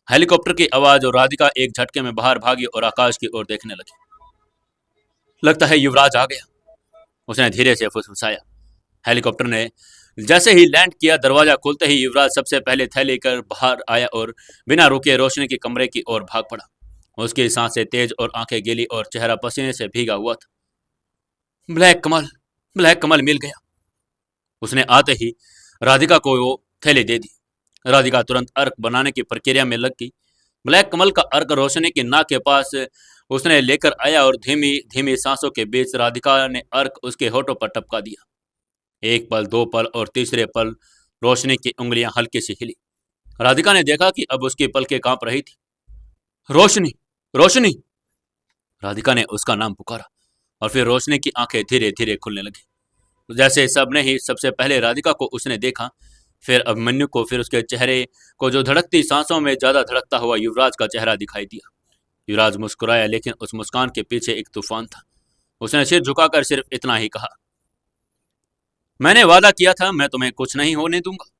हेलीकॉप्टर की आवाज, और राधिका एक झटके में बाहर भागी और आकाश की ओर देखने लगी। लगता है युवराज आ गया, उसने धीरे से फुसफुसाया। हेलीकॉप्टर ने जैसे ही लैंड किया, दरवाजा खुलते ही युवराज सबसे पहले थैली लेकर बाहर आया और बिना रुके रोशनी के कमरे की ओर भाग पड़ा। उसकी सांसें तेज और आंखें गीली और चेहरा पसीने से भीगा हुआ था। ब्लैक कमल, ब्लैक कमल मिल गया, उसने आते ही राधिका को वो थैली दे दी। राधिका तुरंत अर्क बनाने की प्रक्रिया में लग गई। ब्लैक कमल का अर्क रोशनी की नाक के पास उसने लेकर आया और धीमी धीमी सांसों के बीच राधिका ने अर्क उसके होठों पर टपका दिया। एक पल, दो पल और तीसरे पल रोशनी की उंगलियां हल्की सी हिली। राधिका ने देखा कि अब उसकी पलकें कांप रही थी। रोशनी, रोशनी, राधिका ने उसका नाम पुकारा और फिर रोशनी की आंखें धीरे धीरे खुलने लगी। जैसे सबने ही सबसे पहले राधिका को उसने देखा, फिर अभिमन्यु को, फिर उसके चेहरे को जो धड़कती सांसों में ज्यादा धड़कता हुआ युवराज का चेहरा दिखाई दिया। युवराज मुस्कुराया, लेकिन उस मुस्कान के पीछे एक तूफान था। उसने सिर झुकाकर सिर्फ इतना ही कहा, मैंने वादा किया था, मैं तुम्हें कुछ नहीं होने दूंगा।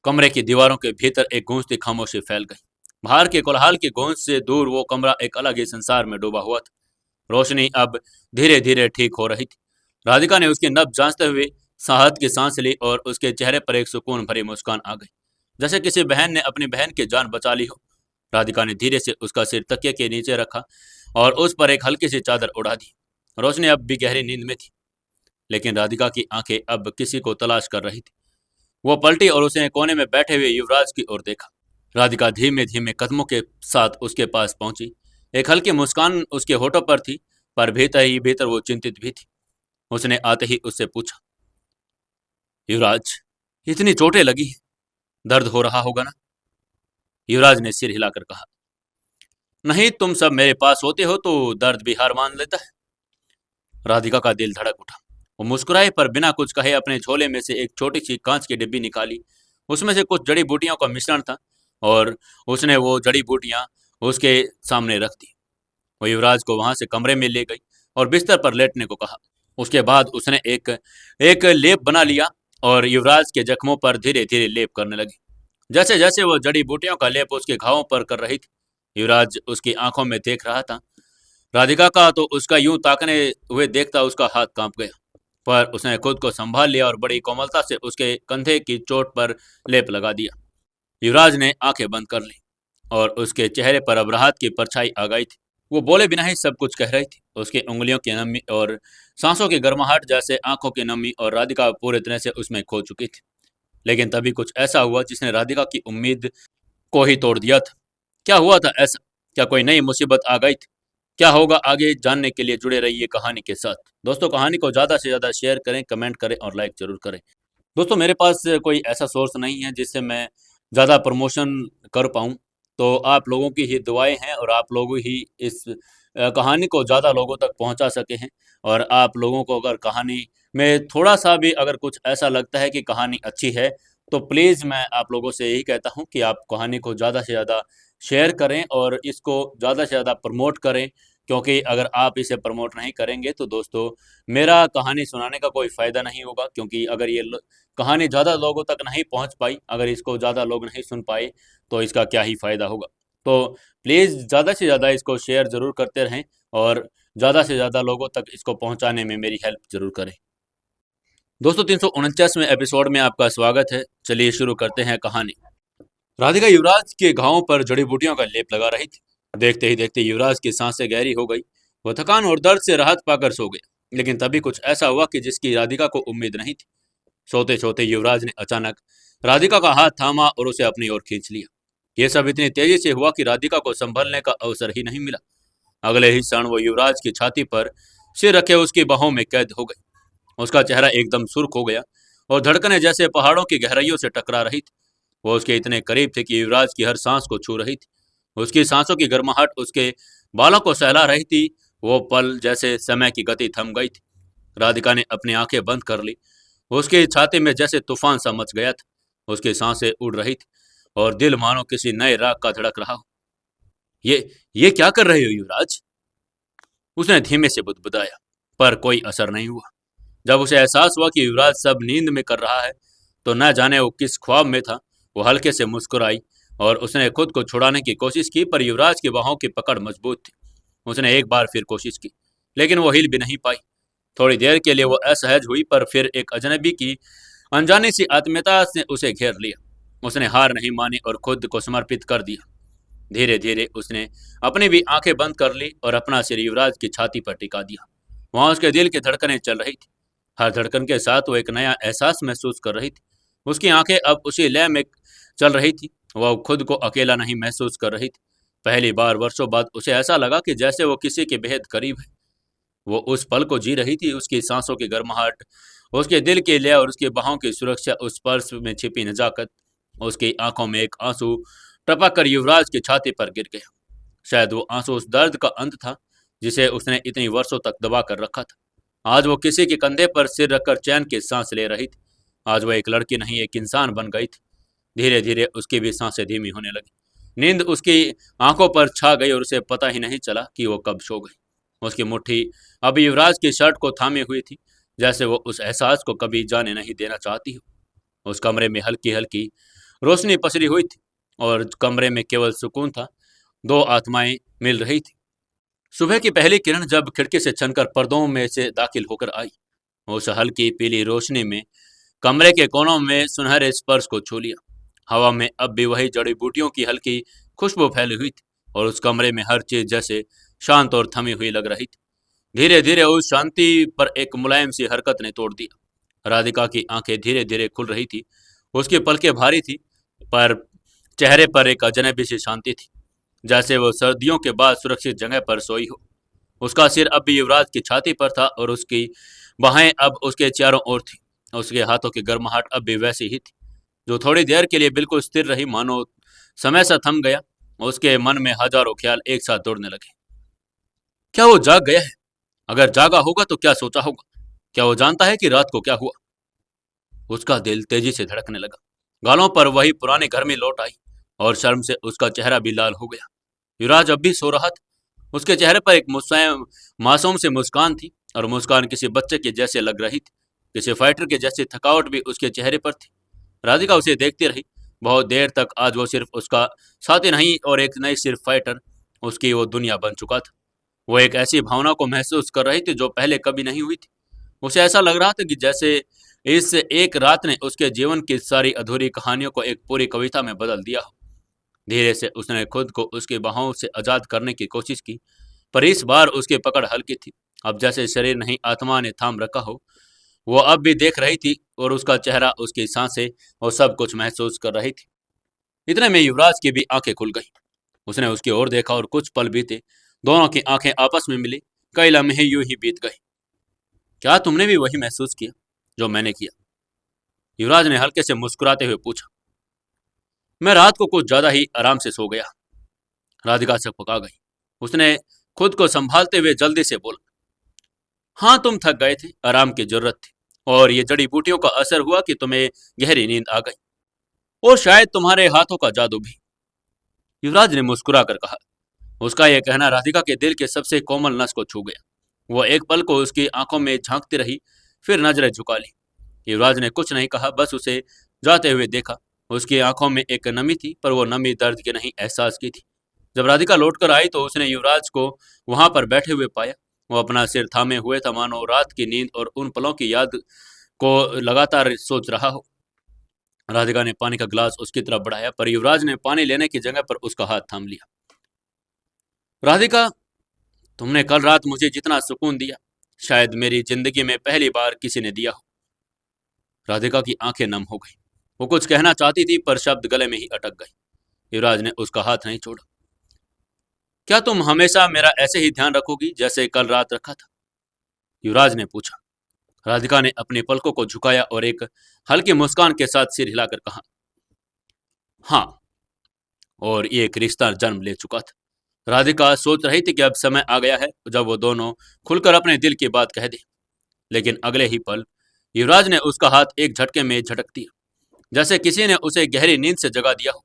कमरे की दीवारों के भीतर एक गूंजती खामोशी फैल गई। बाहर के कोलाहल की गूंज से दूर वो कमरा एक अलग ही संसार में डूबा हुआ था। रोशनी अब धीरे धीरे ठीक हो रही थी। राधिका ने उसकी नब्ज जांचते हुए साहत की सांस ली और उसके चेहरे पर एक सुकून भरी मुस्कान आ गई, जैसे किसी बहन ने अपनी बहन की जान बचा ली हो। राधिका ने धीरे से उसका सिर तकिए के नीचे रखा और उस पर एक हल्की सी चादर उड़ा दी। रोशनी अब भी गहरी नींद में थी, लेकिन राधिका की आंखें अब किसी को तलाश कर रही थी। वो पलटी और उसने कोने में बैठे हुए युवराज की ओर देखा। राधिका धीमे धीमे कदमों के साथ उसके पास पहुंची। एक हल्की मुस्कान उसके होठों पर थी, पर भीतर ही भीतर वो चिंतित भी थी। उसने आते ही उससे पूछा, युवराज, इतनी चोटें लगी हैं, दर्द हो रहा होगा ना? युवराज ने सिर हिलाकर कहा, नहीं, तुम सब मेरे पास होते हो तो दर्द भी हार मान लेता है। राधिका का दिल धड़क उठा। वो मुस्कुराए, पर बिना कुछ कहे अपने झोले में से एक छोटी सी कांच की डिब्बी निकाली। उसमें से कुछ जड़ी बूटियों का मिश्रण था और उसने वो जड़ी बूटियां उसके सामने रख दी। वो युवराज को वहां से कमरे में ले गई और बिस्तर पर लेटने को कहा। उसके बाद उसने एक एक लेप बना लिया और युवराज के जख्मों पर धीरे धीरे लेप करने लगी। जैसे जैसे वो जड़ी बूटियों का लेप उसके घावों पर कर रही थी, युवराज उसकी आंखों में देख रहा था। राधिका का तो उसका यूं ताकने हुए देखता उसका हाथ कांप गया, पर उसने खुद को संभाल लिया और बड़ी कोमलता से उसके कंधे की चोट पर लेप लगा दिया। युवराज ने आंखें बंद कर ली और उसके चेहरे पर अब राहत की परछाई आ गई थी। वो बोले बिना ही सब कुछ कह रही थी। उसकी उंगलियों की नमी और सांसों की गर्माहट जैसे आंखों की नमी और राधिका पूरे तरह से उसमें खो चुकी थी। लेकिन तभी कुछ ऐसा हुआ जिसने राधिका की उम्मीद को ही तोड़ दिया था। क्या हुआ था ऐसा? क्या कोई नई मुसीबत आ गई थी? क्या होगा आगे जानने के लिए जुड़े रहिए कहानी के साथ। दोस्तों, कहानी को ज़्यादा से ज़्यादा शेयर करें, कमेंट करें और लाइक ज़रूर करें। दोस्तों, मेरे पास कोई ऐसा सोर्स नहीं है जिससे मैं ज़्यादा प्रमोशन कर पाऊँ, तो आप लोगों की ही दुआएँ हैं और आप लोग ही इस कहानी को ज़्यादा लोगों तक पहुँचा सके हैं। और आप लोगों को अगर कहानी में थोड़ा-सा भी अगर कुछ ऐसा लगता है कि कहानी अच्छी है, तो प्लीज़ मैं आप लोगों से यही कहता हूँ कि आप कहानी को ज़्यादा से ज़्यादा शेयर करें और इसको ज़्यादा से ज़्यादा प्रमोट करें, क्योंकि अगर आप इसे प्रमोट नहीं करेंगे तो दोस्तों, मेरा कहानी सुनाने का कोई फ़ायदा नहीं होगा, क्योंकि अगर ये कहानी ज़्यादा लोगों तक नहीं पहुंच पाई, अगर इसको ज़्यादा लोग नहीं सुन पाए, तो इसका क्या ही फ़ायदा होगा। तो प्लीज़ ज़्यादा से ज़्यादा इसको शेयर ज़रूर करते रहें और ज़्यादा से ज़्यादा लोगों तक इसको पहुंचाने में मेरी हेल्प ज़रूर करें। दोस्तों, 349वें एपिसोड में आपका स्वागत है। चलिए शुरू करते हैं कहानी। राधिका युवराज के घावों पर जड़ी बूटियों का लेप लगा रही थी। देखते ही देखते युवराज की सांसें गहरी हो गई। वो थकान और दर्द से राहत पाकर सो गया। लेकिन तभी कुछ ऐसा हुआ कि जिसकी राधिका को उम्मीद नहीं थी। सोते सोते युवराज ने अचानक राधिका का हाथ थामा और उसे अपनी ओर खींच लिया। यह सब इतनी तेजी से हुआ कि राधिका को संभलने का अवसर ही नहीं मिला। अगले ही क्षण वो युवराज की छाती पर सिर रखे उसकी बाहों में कैद हो गई। उसका चेहरा एकदम सुर्ख हो गया और धड़कनें जैसे पहाड़ों की गहराइयों से टकरा रही थी। वो उसके इतने करीब थे कि युवराज की हर सांस को छू रही थी। उसकी सांसों की गर्माहट उसके बालों को सहला रही थी। वो पल जैसे समय की गति थम गई थी। राधिका ने अपनी आंखें बंद कर ली। उसकी छाती में जैसे तूफान सा मच गया था। उसकी सांसें उड़ रही थी और दिल मानो किसी नए राग का धड़क रहा हो। ये ये क्या कर रहे हो युवराज? उसने धीमे से बुदबुदाया, पर कोई असर नहीं हुआ। जब उसे एहसास हुआ कि युवराज सब नींद में कर रहा है, तो न जाने वो किस ख्वाब में था। वो हल्के से मुस्कुराई और उसने खुद को छुड़ाने की कोशिश की, पर युवराज की बाहों की पकड़ मजबूत थी। उसने एक बार फिर कोशिश की, लेकिन वो हिल भी नहीं पाई। थोड़ी देर के लिए वो असहज हुई, पर फिर एक अजनबी की अनजानी सी आत्मीयता ने उसे घेर लिया। उसने हार नहीं मानी और खुद को समर्पित कर दिया। धीरे धीरे उसने अपनी भी आंखें बंद कर ली और अपना सिर युवराज की छाती पर टिका दिया। वहां उसके दिल की धड़कनें चल रही थी। हर धड़कन के साथ वो एक नया एहसास महसूस कर रही थी। उसकी आंखें अब उसी लय में चल रही थी। वह खुद को अकेला नहीं महसूस कर रही थी। पहली बार वर्षों बाद उसे ऐसा लगा कि जैसे वो किसी के बेहद करीब है। वो उस पल को जी रही थी। उसकी सांसों की गर्माहट, उसके दिल की लय और उसकी बाहों की सुरक्षा, उस स्पर्श में छिपी नजाकत। उसकी आंखों में एक आंसू टपक कर युवराज की छाती पर गिर गया। शायद वो आंसू उस दर्द का अंत था जिसे उसने इतनी वर्षों तक दबा कर रखा था। आज वो किसी के कंधे पर सिर रखकर चैन की सांस ले रही थी। आज वो एक लड़की नहीं, एक इंसान बन गई थी। धीरे धीरे उसकी भी सांसें धीमी होने लगी। नींद उसकी आंखों पर छा गई और उसे पता ही नहीं चला कि वो कब सो गई। उसकी मुट्ठी अब युवराज की शर्ट को थामे हुई थी, जैसे वो उस एहसास को कभी जाने नहीं देना चाहती हो। उस कमरे में हल्की हल्की रोशनी पसरी हुई थी और कमरे में केवल सुकून था। दो आत्माएं मिल रही थी। सुबह की पहली किरण जब खिड़की से छनकर पर्दों में से दाखिल होकर आई, उस हल्की पीली रोशनी में कमरे के कोनों में सुनहरे स्पर्श को छू लिया। हवा में अब भी वही जड़ी बूटियों की हल्की खुशबू फैली हुई थी और उस कमरे में हर चीज जैसे शांत और थमी हुई लग रही थी। धीरे धीरे उस शांति पर एक मुलायम सी हरकत ने तोड़ दिया। राधिका की आंखें धीरे धीरे खुल रही थी। उसकी पलकें भारी थी, पर चेहरे पर एक अजनबी सी शांति थी, जैसे वो सर्दियों के बाद सुरक्षित जगह पर सोई हो। उसका सिर अब भी युवराज की छाती पर था और उसकी बाहें अब उसके चारों ओर थी। उसके हाथों की गर्माहट अब भी वैसी ही थी, जो थोड़ी देर के लिए बिल्कुल स्थिर रही, मानो समय सा थम गया। उसके मन में हजारों ख्याल एक साथ दौड़ने लगे। क्या वो जाग गया है? अगर जागा होगा तो क्या सोचा होगा? क्या वो जानता है कि रात को क्या हुआ? उसका दिल तेजी से धड़कने लगा। गालों पर वही पुरानी गर्मी लौट आई और शर्म से उसका चेहरा भी लाल हो गया। युवराज अब भी सो रहा था। उसके चेहरे पर एक मुस्कान, मासूम सी मुस्कान थी और मुस्कान किसी बच्चे के जैसे लग रही थी। किसी फाइटर के जैसी थकावट भी उसके चेहरे पर थी। राधिका उसे देखती रही बहुत देर तक। आज वो सिर्फ उसका साथी नहीं और एक नई सिर्फ फाइटर, उसकी वो दुनिया बन चुका था। वो एक ऐसी भावना को महसूस कर रही थी जो पहले कभी नहीं हुई थी। उसे ऐसा लग रहा था कि जैसे इस एक रात ने उसके जीवन की सारी अधूरी कहानियों को एक पूरी कविता में बदल दिया हो। धीरे से उसने खुद को उसकी बाहों से आजाद करने की कोशिश की, पर इस बार उसकी पकड़ हल्की थी। अब जैसे शरीर नहीं आत्मा ने थाम रखा हो। वो अब भी देख रही थी और उसका चेहरा, उसकी सांसें और सब कुछ महसूस कर रही थी। इतने में युवराज की भी आंखें खुल गई। उसने उसकी ओर देखा और कुछ पल बीते। दोनों की आंखें आपस में मिली। कई लम्हे यूं ही बीत गए। क्या तुमने भी वही महसूस किया जो मैंने किया? युवराज ने हल्के से मुस्कुराते हुए पूछा। मैं रात को कुछ ज्यादा ही आराम से सो गया। राधिका से पका गई। उसने खुद को संभालते हुए जल्दी से बोला, हाँ तुम थक गए थे, आराम की जरूरत थी, और ये जड़ी बूटियों का असर हुआ कि तुम्हें गहरी नींद आ गई, और शायद तुम्हारे हाथों का जादू भी। युवराज ने मुस्कुरा कर कहा। उसका यह कहना राधिका के दिल के सबसे कोमल नस को छू गया। वो एक पल को उसकी आंखों में झांकती रही, फिर नजरें झुका ली। युवराज ने कुछ नहीं कहा, बस उसे जाते हुए देखा। उसकी आंखों में एक नमी थी, पर वो नमी दर्द की नहीं, एहसास की थी। जब राधिका लौटकर आई तो उसने युवराज को वहां पर बैठे हुए पाया। वो अपना सिर थामे हुए था, मानो रात की नींद और उन पलों की याद को लगातार सोच रहा हो। राधिका ने पानी का गिलास उसकी तरफ बढ़ाया, पर युवराज ने पानी लेने की जगह पर उसका हाथ थाम लिया। राधिका, तुमने कल रात मुझे जितना सुकून दिया, शायद मेरी जिंदगी में पहली बार किसी ने दिया हो। राधिका की आंखें नम हो गई। वो कुछ कहना चाहती थी, पर शब्द गले में ही अटक गए। युवराज ने उसका हाथ नहीं छोड़ा। क्या तुम हमेशा मेरा ऐसे ही ध्यान रखोगी जैसे कल रात रखा था? युवराज ने पूछा। राधिका ने अपनी पलकों को झुकाया और एक हल्की मुस्कान के साथ सिर हिलाकर कहा, हाँ। और ये एक रिश्ता जन्म ले चुका था। राधिका सोच रही थी कि अब समय आ गया है जब वो दोनों खुलकर अपने दिल की बात कह दे। लेकिन अगले ही पल युवराज ने उसका हाथ एक झटके में झटक दिया, जैसे किसी ने उसे गहरी नींद से जगा दिया हो।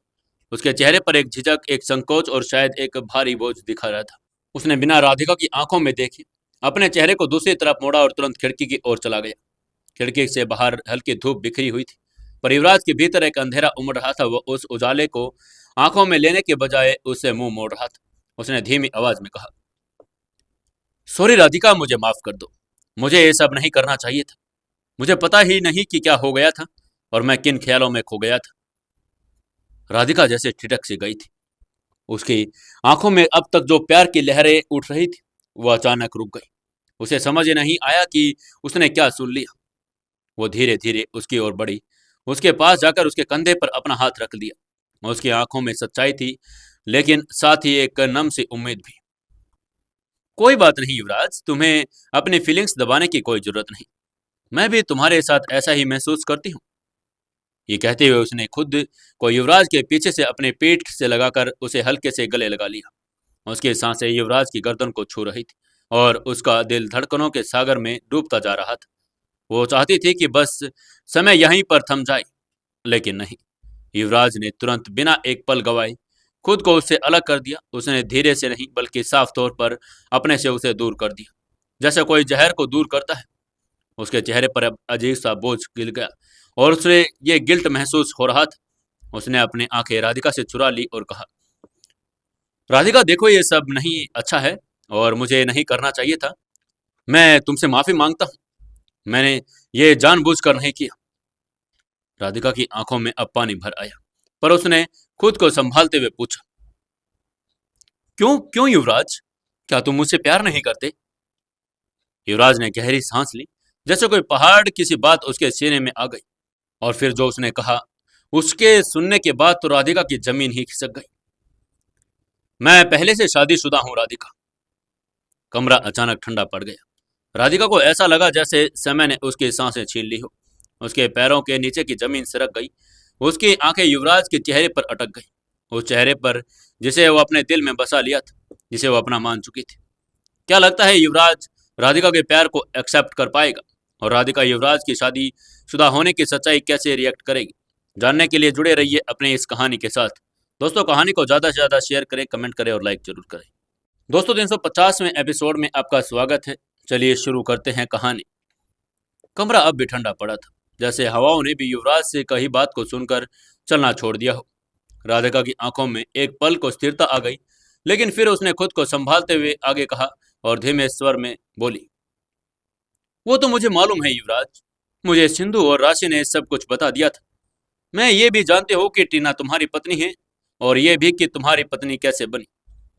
उसके चेहरे पर एक झिझक, एक संकोच और शायद एक भारी बोझ दिखा रहा था। उसने बिना राधिका की आंखों में देखे अपने चेहरे को दूसरी तरफ मोड़ा और तुरंत खिड़की की ओर चला गया। खिड़की से बाहर हल्की धूप बिखरी हुई थी, पर युवराज के भीतर एक अंधेरा उमड़ रहा था। वो उस उजाले को आंखों में लेने के बजाय उससे मुंह मोड़ रहा था। उसने धीमी आवाज में कहा, सॉरी राधिका, मुझे माफ कर दो। मुझे ये सब नहीं करना चाहिए था। मुझे पता ही नहीं कि क्या हो गया था और मैं किन ख्यालों में खो गया था। राधिका जैसे ठिठक सी गई थी। उसकी आंखों में अब तक जो प्यार की लहरें उठ रही थी, वो अचानक रुक गई। उसे समझ ही नहीं आया कि उसने क्या सुन लिया। वो धीरे धीरे उसकी ओर बढ़ी। उसके पास जाकर उसके कंधे पर अपना हाथ रख दिया। उसकी आंखों में सच्चाई थी, लेकिन साथ ही एक नम सी उम्मीद भी। कोई बात नहीं युवराज, तुम्हें अपनी फीलिंग्स दबाने की कोई जरूरत नहीं। मैं भी तुम्हारे साथ ऐसा ही महसूस करती हूँ। ये कहते हुए उसने खुद को युवराज के पीछे से अपने पीठ से लगाकर उसे हल्के से गले लगा लिया। उसकी सांसें युवराज की गर्दन को छू रही थी और उसका दिल धड़कनों के सागर में डूबता जा रहा था। वो चाहती थी कि बस समय यहीं पर थम जाए, लेकिन नहीं। युवराज ने तुरंत बिना एक पल गवाए खुद को उससे अलग कर दिया। उसने धीरे से नहीं बल्कि साफ तौर पर अपने से उसे दूर कर दिया, जैसे कोई जहर को दूर करता है। उसके चेहरे पर अब अजीब सा बोझ गिर गया और उसे ये गिल्ट महसूस हो रहा था। उसने अपनी आंखें राधिका से चुरा ली और कहा, राधिका देखो, ये सब नहीं अच्छा है और मुझे नहीं करना चाहिए था। मैं तुमसे माफी मांगता हूँ। मैंने ये जानबूझकर नहीं किया। राधिका की आंखों में अब पानी भर आया, पर उसने खुद को संभालते हुए पूछा, क्यों क्यों युवराज, क्या तुम मुझसे प्यार नहीं करते? युवराज ने गहरी सांस ली, जैसे कोई पहाड़ किसी बात उसके सीने में आ गई। और फिर जो उसने कहा, उसके सुनने के बाद तो राधिका की जमीन ही खिसक गई। मैं पहले से शादीशुदा हूं राधिका। कमरा अचानक ठंडा पड़ गया। राधिका को ऐसा लगा जैसे समय ने उसकी सांसें छीन ली हो। उसके पैरों के नीचे की जमीन सरक गई। उसकी आंखें युवराज के चेहरे पर अटक गई, उस चेहरे पर जिसे वो अपने दिल में बसा लिया था, जिसे वो अपना मान चुकी थी। क्या लगता है युवराज राधिका के प्यार को एक्सेप्ट कर पाएगा? और राधिका युवराज की शादीशुदा होने की सच्चाई कैसे रिएक्ट करेगी? जानने के लिए जुड़े रहिए अपने इस कहानी के साथ। दोस्तों, कहानी को ज़्यादा से ज़्यादा शेयर करें, कमेंट करें और लाइक जरूर करें। दोस्तों, 350वें एपिसोड में आपका स्वागत है। चलिए शुरू करते हैं कहानी। कमरा अब भी ठंडा पड़ा था, जैसे हवाओं ने भी युवराज से कही बात को सुनकर चलना छोड़ दिया हो। राधिका की आंखों में एक पल को स्थिरता आ गई, लेकिन फिर उसने खुद को संभालते हुए आगे कहा और धीमे स्वर में बोली, वो तो मुझे मालूम है युवराज। मुझे सिंधु और राशि ने सब कुछ बता दिया था। मैं ये भी जानते हो कि टीना तुम्हारी पत्नी है, और ये भी कि तुम्हारी पत्नी कैसे बनी।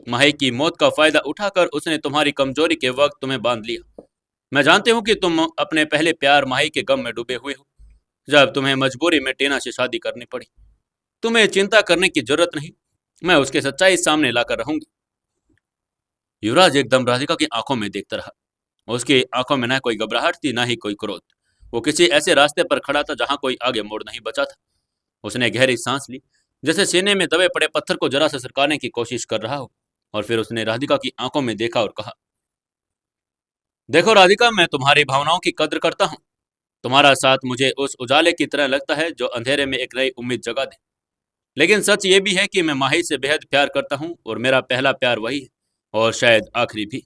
माही की मौत का फायदा उठाकर उसने तुम्हारी कमजोरी के वक्त तुम्हें बांध लिया। मैं जानती हूँ कि तुम अपने पहले प्यार माही के गम में डूबे हुए हो। जब तुम्हें मजबूरी में टीना से शादी करनी पड़ी, तुम्हें चिंता करने की जरूरत नहीं। मैं उसकी सच्चाई सामने लाकर रहूंगी। युवराज एकदम राधिका की आंखों में देखता रहा। उसकी आंखों में न कोई घबराहट थी, न ही कोई क्रोध। वो किसी ऐसे रास्ते पर खड़ा था जहां कोई आगे मोड़ नहीं बचा था। उसने गहरी सांस ली, जैसे सीने में दबे पड़े पत्थर को जरा सा सरकाने की कोशिश कर रहा हो। और फिर उसने राधिका की आंखों में देखा और कहा, देखो राधिका, मैं तुम्हारी भावनाओं की कद्र करता हूँ। तुम्हारा साथ मुझे उस उजाले की तरह लगता है जो अंधेरे में एक नई उम्मीद जगा दे। लेकिन सच ये भी है कि मैं माही से बेहद प्यार करता हूँ, और मेरा पहला प्यार वही है, और शायद आखिरी भी।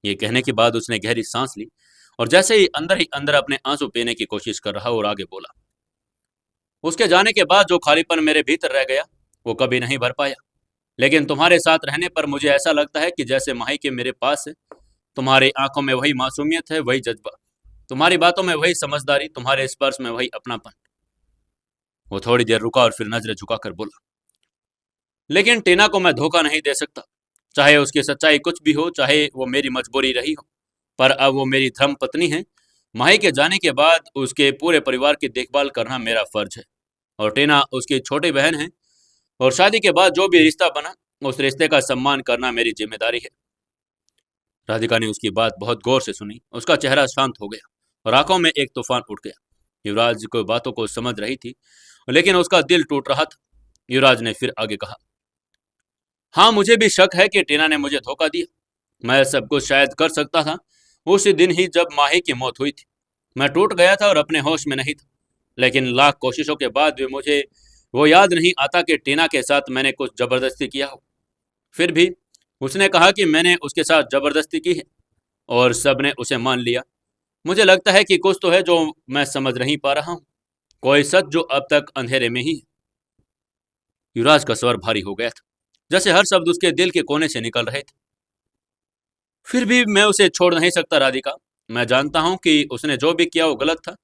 ये कहने के बाद उसने गहरी सांस ली, और जैसे ही अंदर अपने आंसू पीने की कोशिश कर रहा और आगे बोला, उसके जाने के बाद जो खालीपन मेरे भीतर रह गया, वो कभी नहीं भर पाया। लेकिन तुम्हारे साथ रहने पर मुझे ऐसा लगता है कि जैसे माही के मेरे पास है। तुम्हारी आंखों में वही मासूमियत है, वही जज्बा, तुम्हारी बातों में वही समझदारी, तुम्हारे स्पर्श में वही अपनापन। वो थोड़ी देर रुका और फिर नजरें झुकाकर बोला, लेकिन टीना को मैं धोखा नहीं दे सकता। चाहे उसकी सच्चाई कुछ भी हो, चाहे वो मेरी मजबूरी रही हो, पर अब वो मेरी धर्म पत्नी है। माही के जाने के बाद उसके पूरे परिवार की देखभाल करना मेरा फर्ज है, और टीना उसकी छोटी बहन है। और शादी के बाद जो भी रिश्ता बना, उस रिश्ते का सम्मान करना मेरी जिम्मेदारी है। राधिका ने उसकी बात बहुत गौर से सुनी। उसका चेहरा शांत हो गया और आंखों में एक तूफान उठ गया। युवराज को बातों को समझ रही थी, लेकिन उसका दिल टूट रहा था। युवराज ने फिर आगे कहा, हाँ, मुझे भी शक है कि टीना ने मुझे धोखा दिया। मैं सब कुछ शायद कर सकता था उसी दिन ही जब माही की मौत हुई थी। मैं टूट गया था और अपने होश में नहीं था। लेकिन लाख कोशिशों के बाद भी मुझे वो याद नहीं आता कि टीना के साथ मैंने कुछ जबरदस्ती किया हो। फिर भी उसने कहा कि मैंने उसके साथ जबरदस्ती की है, और सबने उसे मान लिया। मुझे लगता है कि कुछ तो है जो मैं समझ नहीं पा रहा हूँ, कोई सच जो अब तक अंधेरे में ही है। युवराज का स्वर भारी हो गया था, जैसे हर शब्द उसके दिल के कोने से निकल रहे थे। फिर भी मैं उसे छोड़ नहीं सकता राधिका। मैं जानता हूँ कि उसने जो भी किया वो गलत था,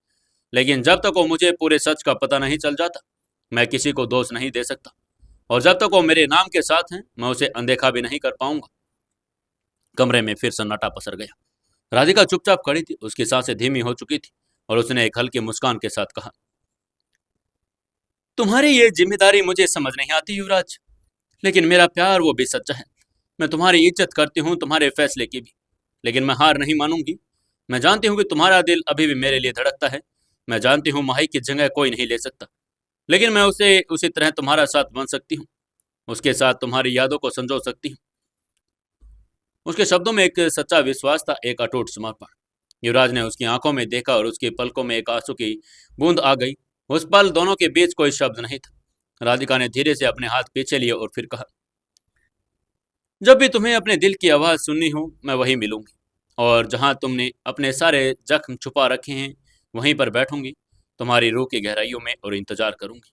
लेकिन जब तक वो मुझे पूरे सच का पता नहीं चल जाता, मैं किसी को दोष नहीं दे सकता। और जब तक वो मेरे नाम के साथ हैं, मैं उसे अनदेखा भी नहीं कर पाऊंगा। कमरे में फिर सन्नाटा पसर गया। राधिका चुपचाप खड़ी थी, उसकी सांसें धीमी हो चुकी थी, और उसने एक हल्की मुस्कान के साथ कहा, तुम्हारी ये जिम्मेदारी मुझे समझ नहीं आती युवराज, लेकिन मेरा प्यार वो भी सच्चा है। मैं तुम्हारी इज्जत करती हूँ, तुम्हारे फैसले की भी, लेकिन मैं हार नहीं मानूंगी। मैं जानती हूँ कि तुम्हारा दिल अभी भी मेरे लिए धड़कता है। मैं जानती हूँ माही की जगह कोई नहीं ले सकता, लेकिन मैं उसे उसी तरह तुम्हारा साथ बन सकती हूँ। उसके साथ तुम्हारी यादों को संजो सकती हूँ। उसके शब्दों में एक सच्चा विश्वास था, एक अटूट समर्पण। युवराज ने उसकी आंखों में देखा, और उसकी पलकों में एक आंसू की बूंद आ गई। उस पल दोनों के बीच कोई शब्द नहीं था। राधिका ने धीरे से अपने हाथ पीछे लिए और फिर कहा, जब भी तुम्हें अपने दिल की आवाज़ सुननी हो, मैं वहीं मिलूंगी, और जहां तुमने अपने सारे जख्म छुपा रखे हैं, वहीं पर बैठूंगी, तुम्हारी रूह की गहराइयों में, और इंतजार करूंगी।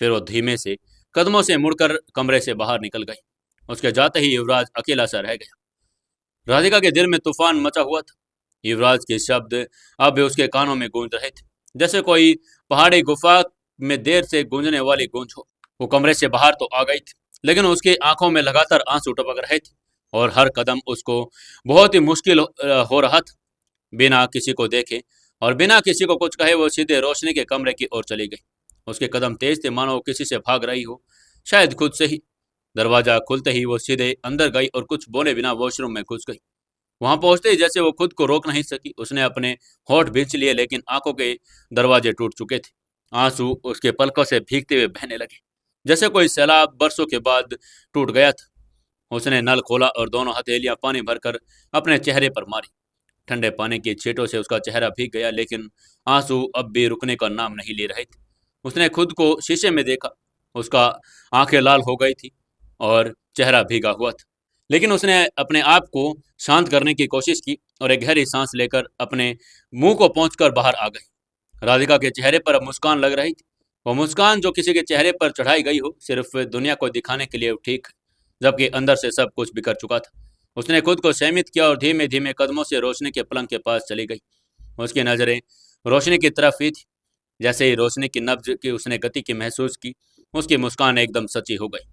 फिर वो धीमे से कदमों से मुड़कर कमरे से बाहर निकल गई। उसके जाते ही युवराज अकेला सा रह गया। राधिका के दिल में तूफान मचा हुआ था। युवराज के शब्द अब भी उसके कानों में गूंज रहे थे, जैसे कोई पहाड़ी गुफा में देर से गूंजने वाली गूंज हो। वो कमरे से बाहर तो आ गई थी, लेकिन उसकी आंखों में लगातार आंसू टपक रहे थे, और हर कदम उसको बहुत ही मुश्किल हो रहा था। बिना किसी को देखे और बिना किसी को कुछ कहे वो सीधे रोशनी के कमरे की ओर चली गई। उसके कदम तेज थे, मानो वो किसी से भाग रही हो, शायद खुद से ही। दरवाजा खुलते ही वो सीधे अंदर गई और कुछ बोले बिना वॉशरूम में घुस गई। वहां पहुंचते ही जैसे वो खुद को रोक नहीं सकी, उसने अपने होठ भींच लिए, लेकिन आंखों के दरवाजे टूट चुके थे। आंसू उसके पलकों से भीगते हुए बहने लगे, जैसे कोई सैलाब बरसों के बाद टूट गया था। उसने नल खोला और दोनों हथेलियां पानी भरकर अपने चेहरे पर मारी। ठंडे पानी की छींटों से उसका चेहरा भीग गया, लेकिन आंसू अब भी रुकने का नाम नहीं ले रहे थे। उसने खुद को शीशे में देखा। उसका आंखें लाल हो गई थी और चेहरा भीगा हुआ था, लेकिन उसने अपने आप को शांत करने की कोशिश की और एक गहरी सांस लेकर अपने मुंह को पहुंचकर बाहर आ गई। राधिका के चेहरे पर अब मुस्कान लग रही थी, वो मुस्कान जो किसी के चेहरे पर चढ़ाई गई हो, सिर्फ दुनिया को दिखाने के लिए ठीक है, जबकि अंदर से सब कुछ बिखर चुका था। उसने खुद को संयमित किया और धीमे धीमे कदमों से रोशनी के पलंग के पास चली गई। उसकी नजरें रोशनी की तरफ ही थी। जैसे ही रोशनी की नब्ज की उसने गति की महसूस की, उसकी मुस्कान एकदम सच्ची हो गई।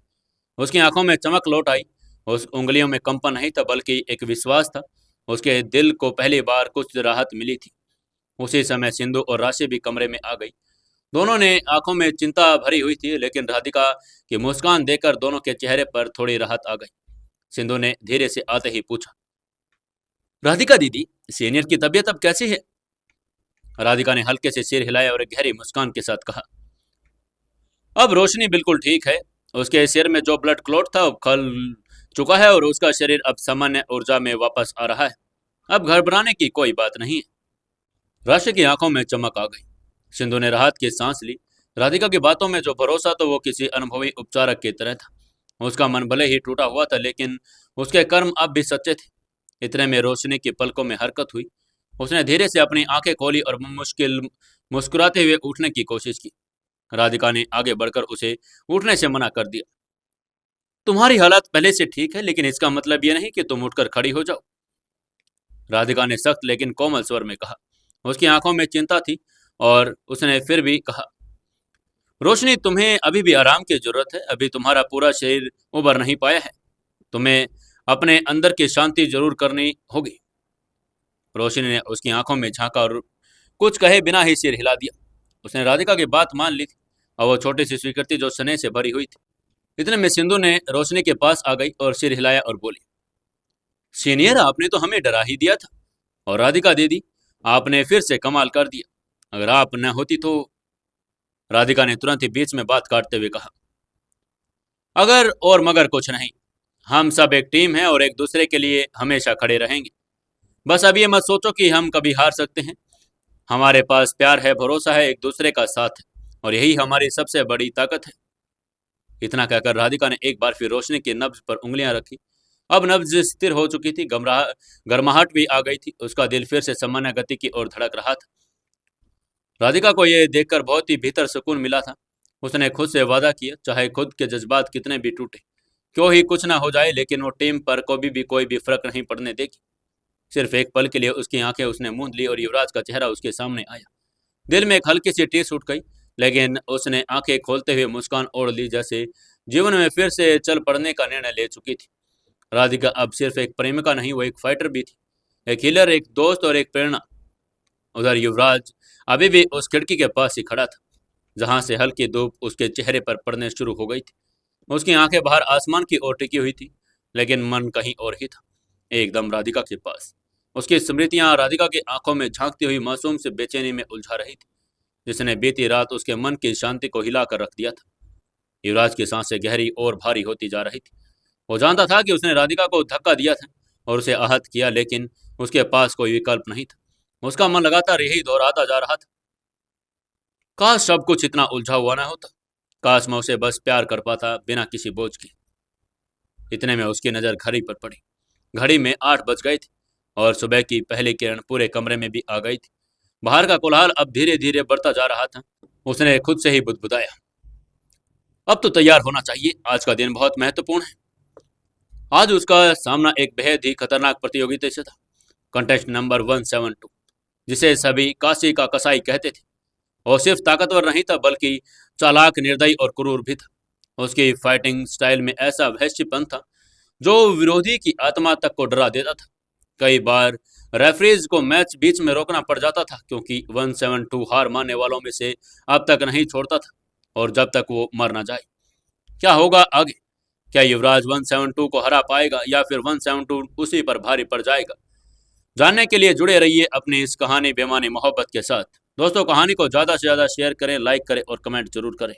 उसकी आंखों में चमक लौट आई। उस उंगलियों में कंपन नहीं था बल्कि एक विश्वास था। उसके दिल को पहली बार कुछ राहत मिली थी। उसी समय सिंधु और राशि भी कमरे में आ गई। दोनों ने आंखों में चिंता भरी हुई थी, लेकिन राधिका की मुस्कान देखकर दोनों के चेहरे पर थोड़ी राहत आ गई। सिंधु ने धीरे से आते ही पूछा, राधिका दीदी, सीनियर की तबीयत अब कैसी है? राधिका ने हल्के से सिर हिलाया और एक गहरी मुस्कान के साथ कहा, अब रोशनी बिल्कुल ठीक है। उसके सिर में जो ब्लड क्लॉट था अब खल चुका है और उसका शरीर अब सामान्य ऊर्जा में वापस आ रहा है। अब घबराने की कोई बात नहीं है। राशि की आंखों में चमक आ गई। सिंधु ने राहत की सांस ली। राधिका की बातों में जो भरोसा तो वो किसी अनुभवी उपचारक की तरह था। उसका मन भले ही टूटा हुआ था, लेकिन उसके कर्म अब भी सच्चे थे। इतने में रोशनी की पलकों में हरकत हुई। उसने धीरे से अपनी आंखें खोली और मुस्कुराते हुए उठने की कोशिश की। राधिका ने आगे बढ़कर उसे उठने से मना कर दिया। तुम्हारी हालत पहले से ठीक है, लेकिन इसका मतलब यह नहीं कि तुम उठकर खड़ी हो जाओ, राधिका ने सख्त लेकिन कोमल स्वर में कहा। उसकी आंखों में चिंता थी और उसने फिर भी कहा, रोशनी, तुम्हें अभी भी आराम की जरूरत है। अभी तुम्हारा पूरा शरीर उबर नहीं पाया है। तुम्हें अपने अंदर की शांति जरूर करनी होगी। रोशनी ने उसकी आंखों में झांका और कुछ कहे बिना ही सिर हिला दिया। उसने राधिका की बात मान ली थी और वो छोटी सी स्वीकृति जो स्नेह से भरी हुई थी। इतने में सिंधु ने रोशनी के पास आ गई और सिर हिलाया और बोली, सीनियर, आपने तो हमें डरा ही दिया था। और राधिका दीदी, आपने फिर से कमाल कर दिया। अगर आप न होती तो। राधिका ने तुरंत ही बीच में बात काटते हुए कहा, अगर और मगर कुछ नहीं। हम सब एक टीम है और एक दूसरे के लिए हमेशा खड़े रहेंगे। बस अब ये मत सोचो कि हम कभी हार सकते हैं। हमारे पास प्यार है, भरोसा है, एक दूसरे का साथ है, और यही हमारी सबसे बड़ी ताकत है। इतना कहकर राधिका ने एक बार फिर रोशनी की नब्ज पर उंगलियां रखी। अब नब्ज स्थिर हो चुकी थी। गर्माहट भी आ गई थी। उसका दिल फिर से सामान्य गति की ओर धड़क रहा था। राधिका को यह देखकर बहुत ही भीतर सुकून मिला था। उसने खुद से वादा किया, चाहे खुद के जज्बात कितने भी टूटे, क्यों ही कुछ ना हो जाए, लेकिन वो टीम पर कभी भी कोई भी फर्क नहीं पड़ने देगी। सिर्फ एक पल के लिए उसकी आंखें उसने मूंद ली और युवराज का चेहरा उसके सामने आया। दिल में एक हल्की सी टीस उठ गई, लेकिन उसने आंखें खोलते हुए मुस्कान ओढ़ ली, जैसे जीवन में फिर से चल पड़ने का निर्णय ले चुकी थी। राधिका अब सिर्फ एक प्रेमिका नहीं, वो एक फाइटर भी थी, एक हीलर, एक दोस्त और एक प्रेरणा। उधर युवराज अभी भी उस खिड़की के पास ही खड़ा था, जहां से हल्की धूप उसके चेहरे पर पड़ने शुरू हो गई थी। उसकी आंखें बाहर आसमान की ओर टिकी हुई थी, लेकिन मन कहीं और ही था, एकदम राधिका के पास। उसकी स्मृतियां राधिका की आंखों में झांकती हुई मासूम से बेचैनी में उलझा रही थी, जिसने बीती रात उसके मन की शांति को हिला कर रख दिया था। युवराज की सांसें गहरी और भारी होती जा रही थी। वो जानता था कि उसने राधिका को धक्का दिया था और उसे आहत किया, लेकिन उसके पास कोई विकल्प नहीं था। उसका मन लगातार यही दोहराता जा रहा था, काश सब कुछ इतना उलझा हुआ ना होता। काश मैं उसे बस प्यार कर पाता बिना किसी बोझ के। इतने में उसकी नजर घड़ी पर पड़ी। घड़ी में 8 बज गए थे और सुबह की पहली किरण पूरे कमरे में भी आ गई थी। बाहर का कोलाहल अब धीरे धीरे बढ़ता जा रहा था। उसने खुद से ही बुदबुदाया, अब तो तैयार होना चाहिए, आज का दिन बहुत महत्वपूर्ण है। आज उसका सामना एक बेहद ही खतरनाक प्रतियोगिता से था, कंटेस्ट नंबर 172, जिसे सभी काशी का कसाई कहते थे। वो सिर्फ ताकतवर नहीं था, बल्कि चालाक, निर्दयी और क्रूर भी था। उसकी फाइटिंग स्टाइल में ऐसा वहशीपन था जो विरोधी की आत्मा तक को डरा देता था। कई बार रेफरीज को मैच बीच में रोकना पड़ जाता था, क्योंकि 172 हार मानने वालों में से अब तक नहीं छोड़ता था, और जब तक वो मर ना जाए। क्या होगा आगे? क्या युवराज 172 को हरा पाएगा या फिर 172 उसी पर भारी पड़ जाएगा? जानने के लिए जुड़े रहिए अपनी इस कहानी बेमानी मोहब्बत के साथ। दोस्तों, कहानी को ज़्यादा से ज़्यादा शेयर करें, लाइक करें और कमेंट जरूर करें।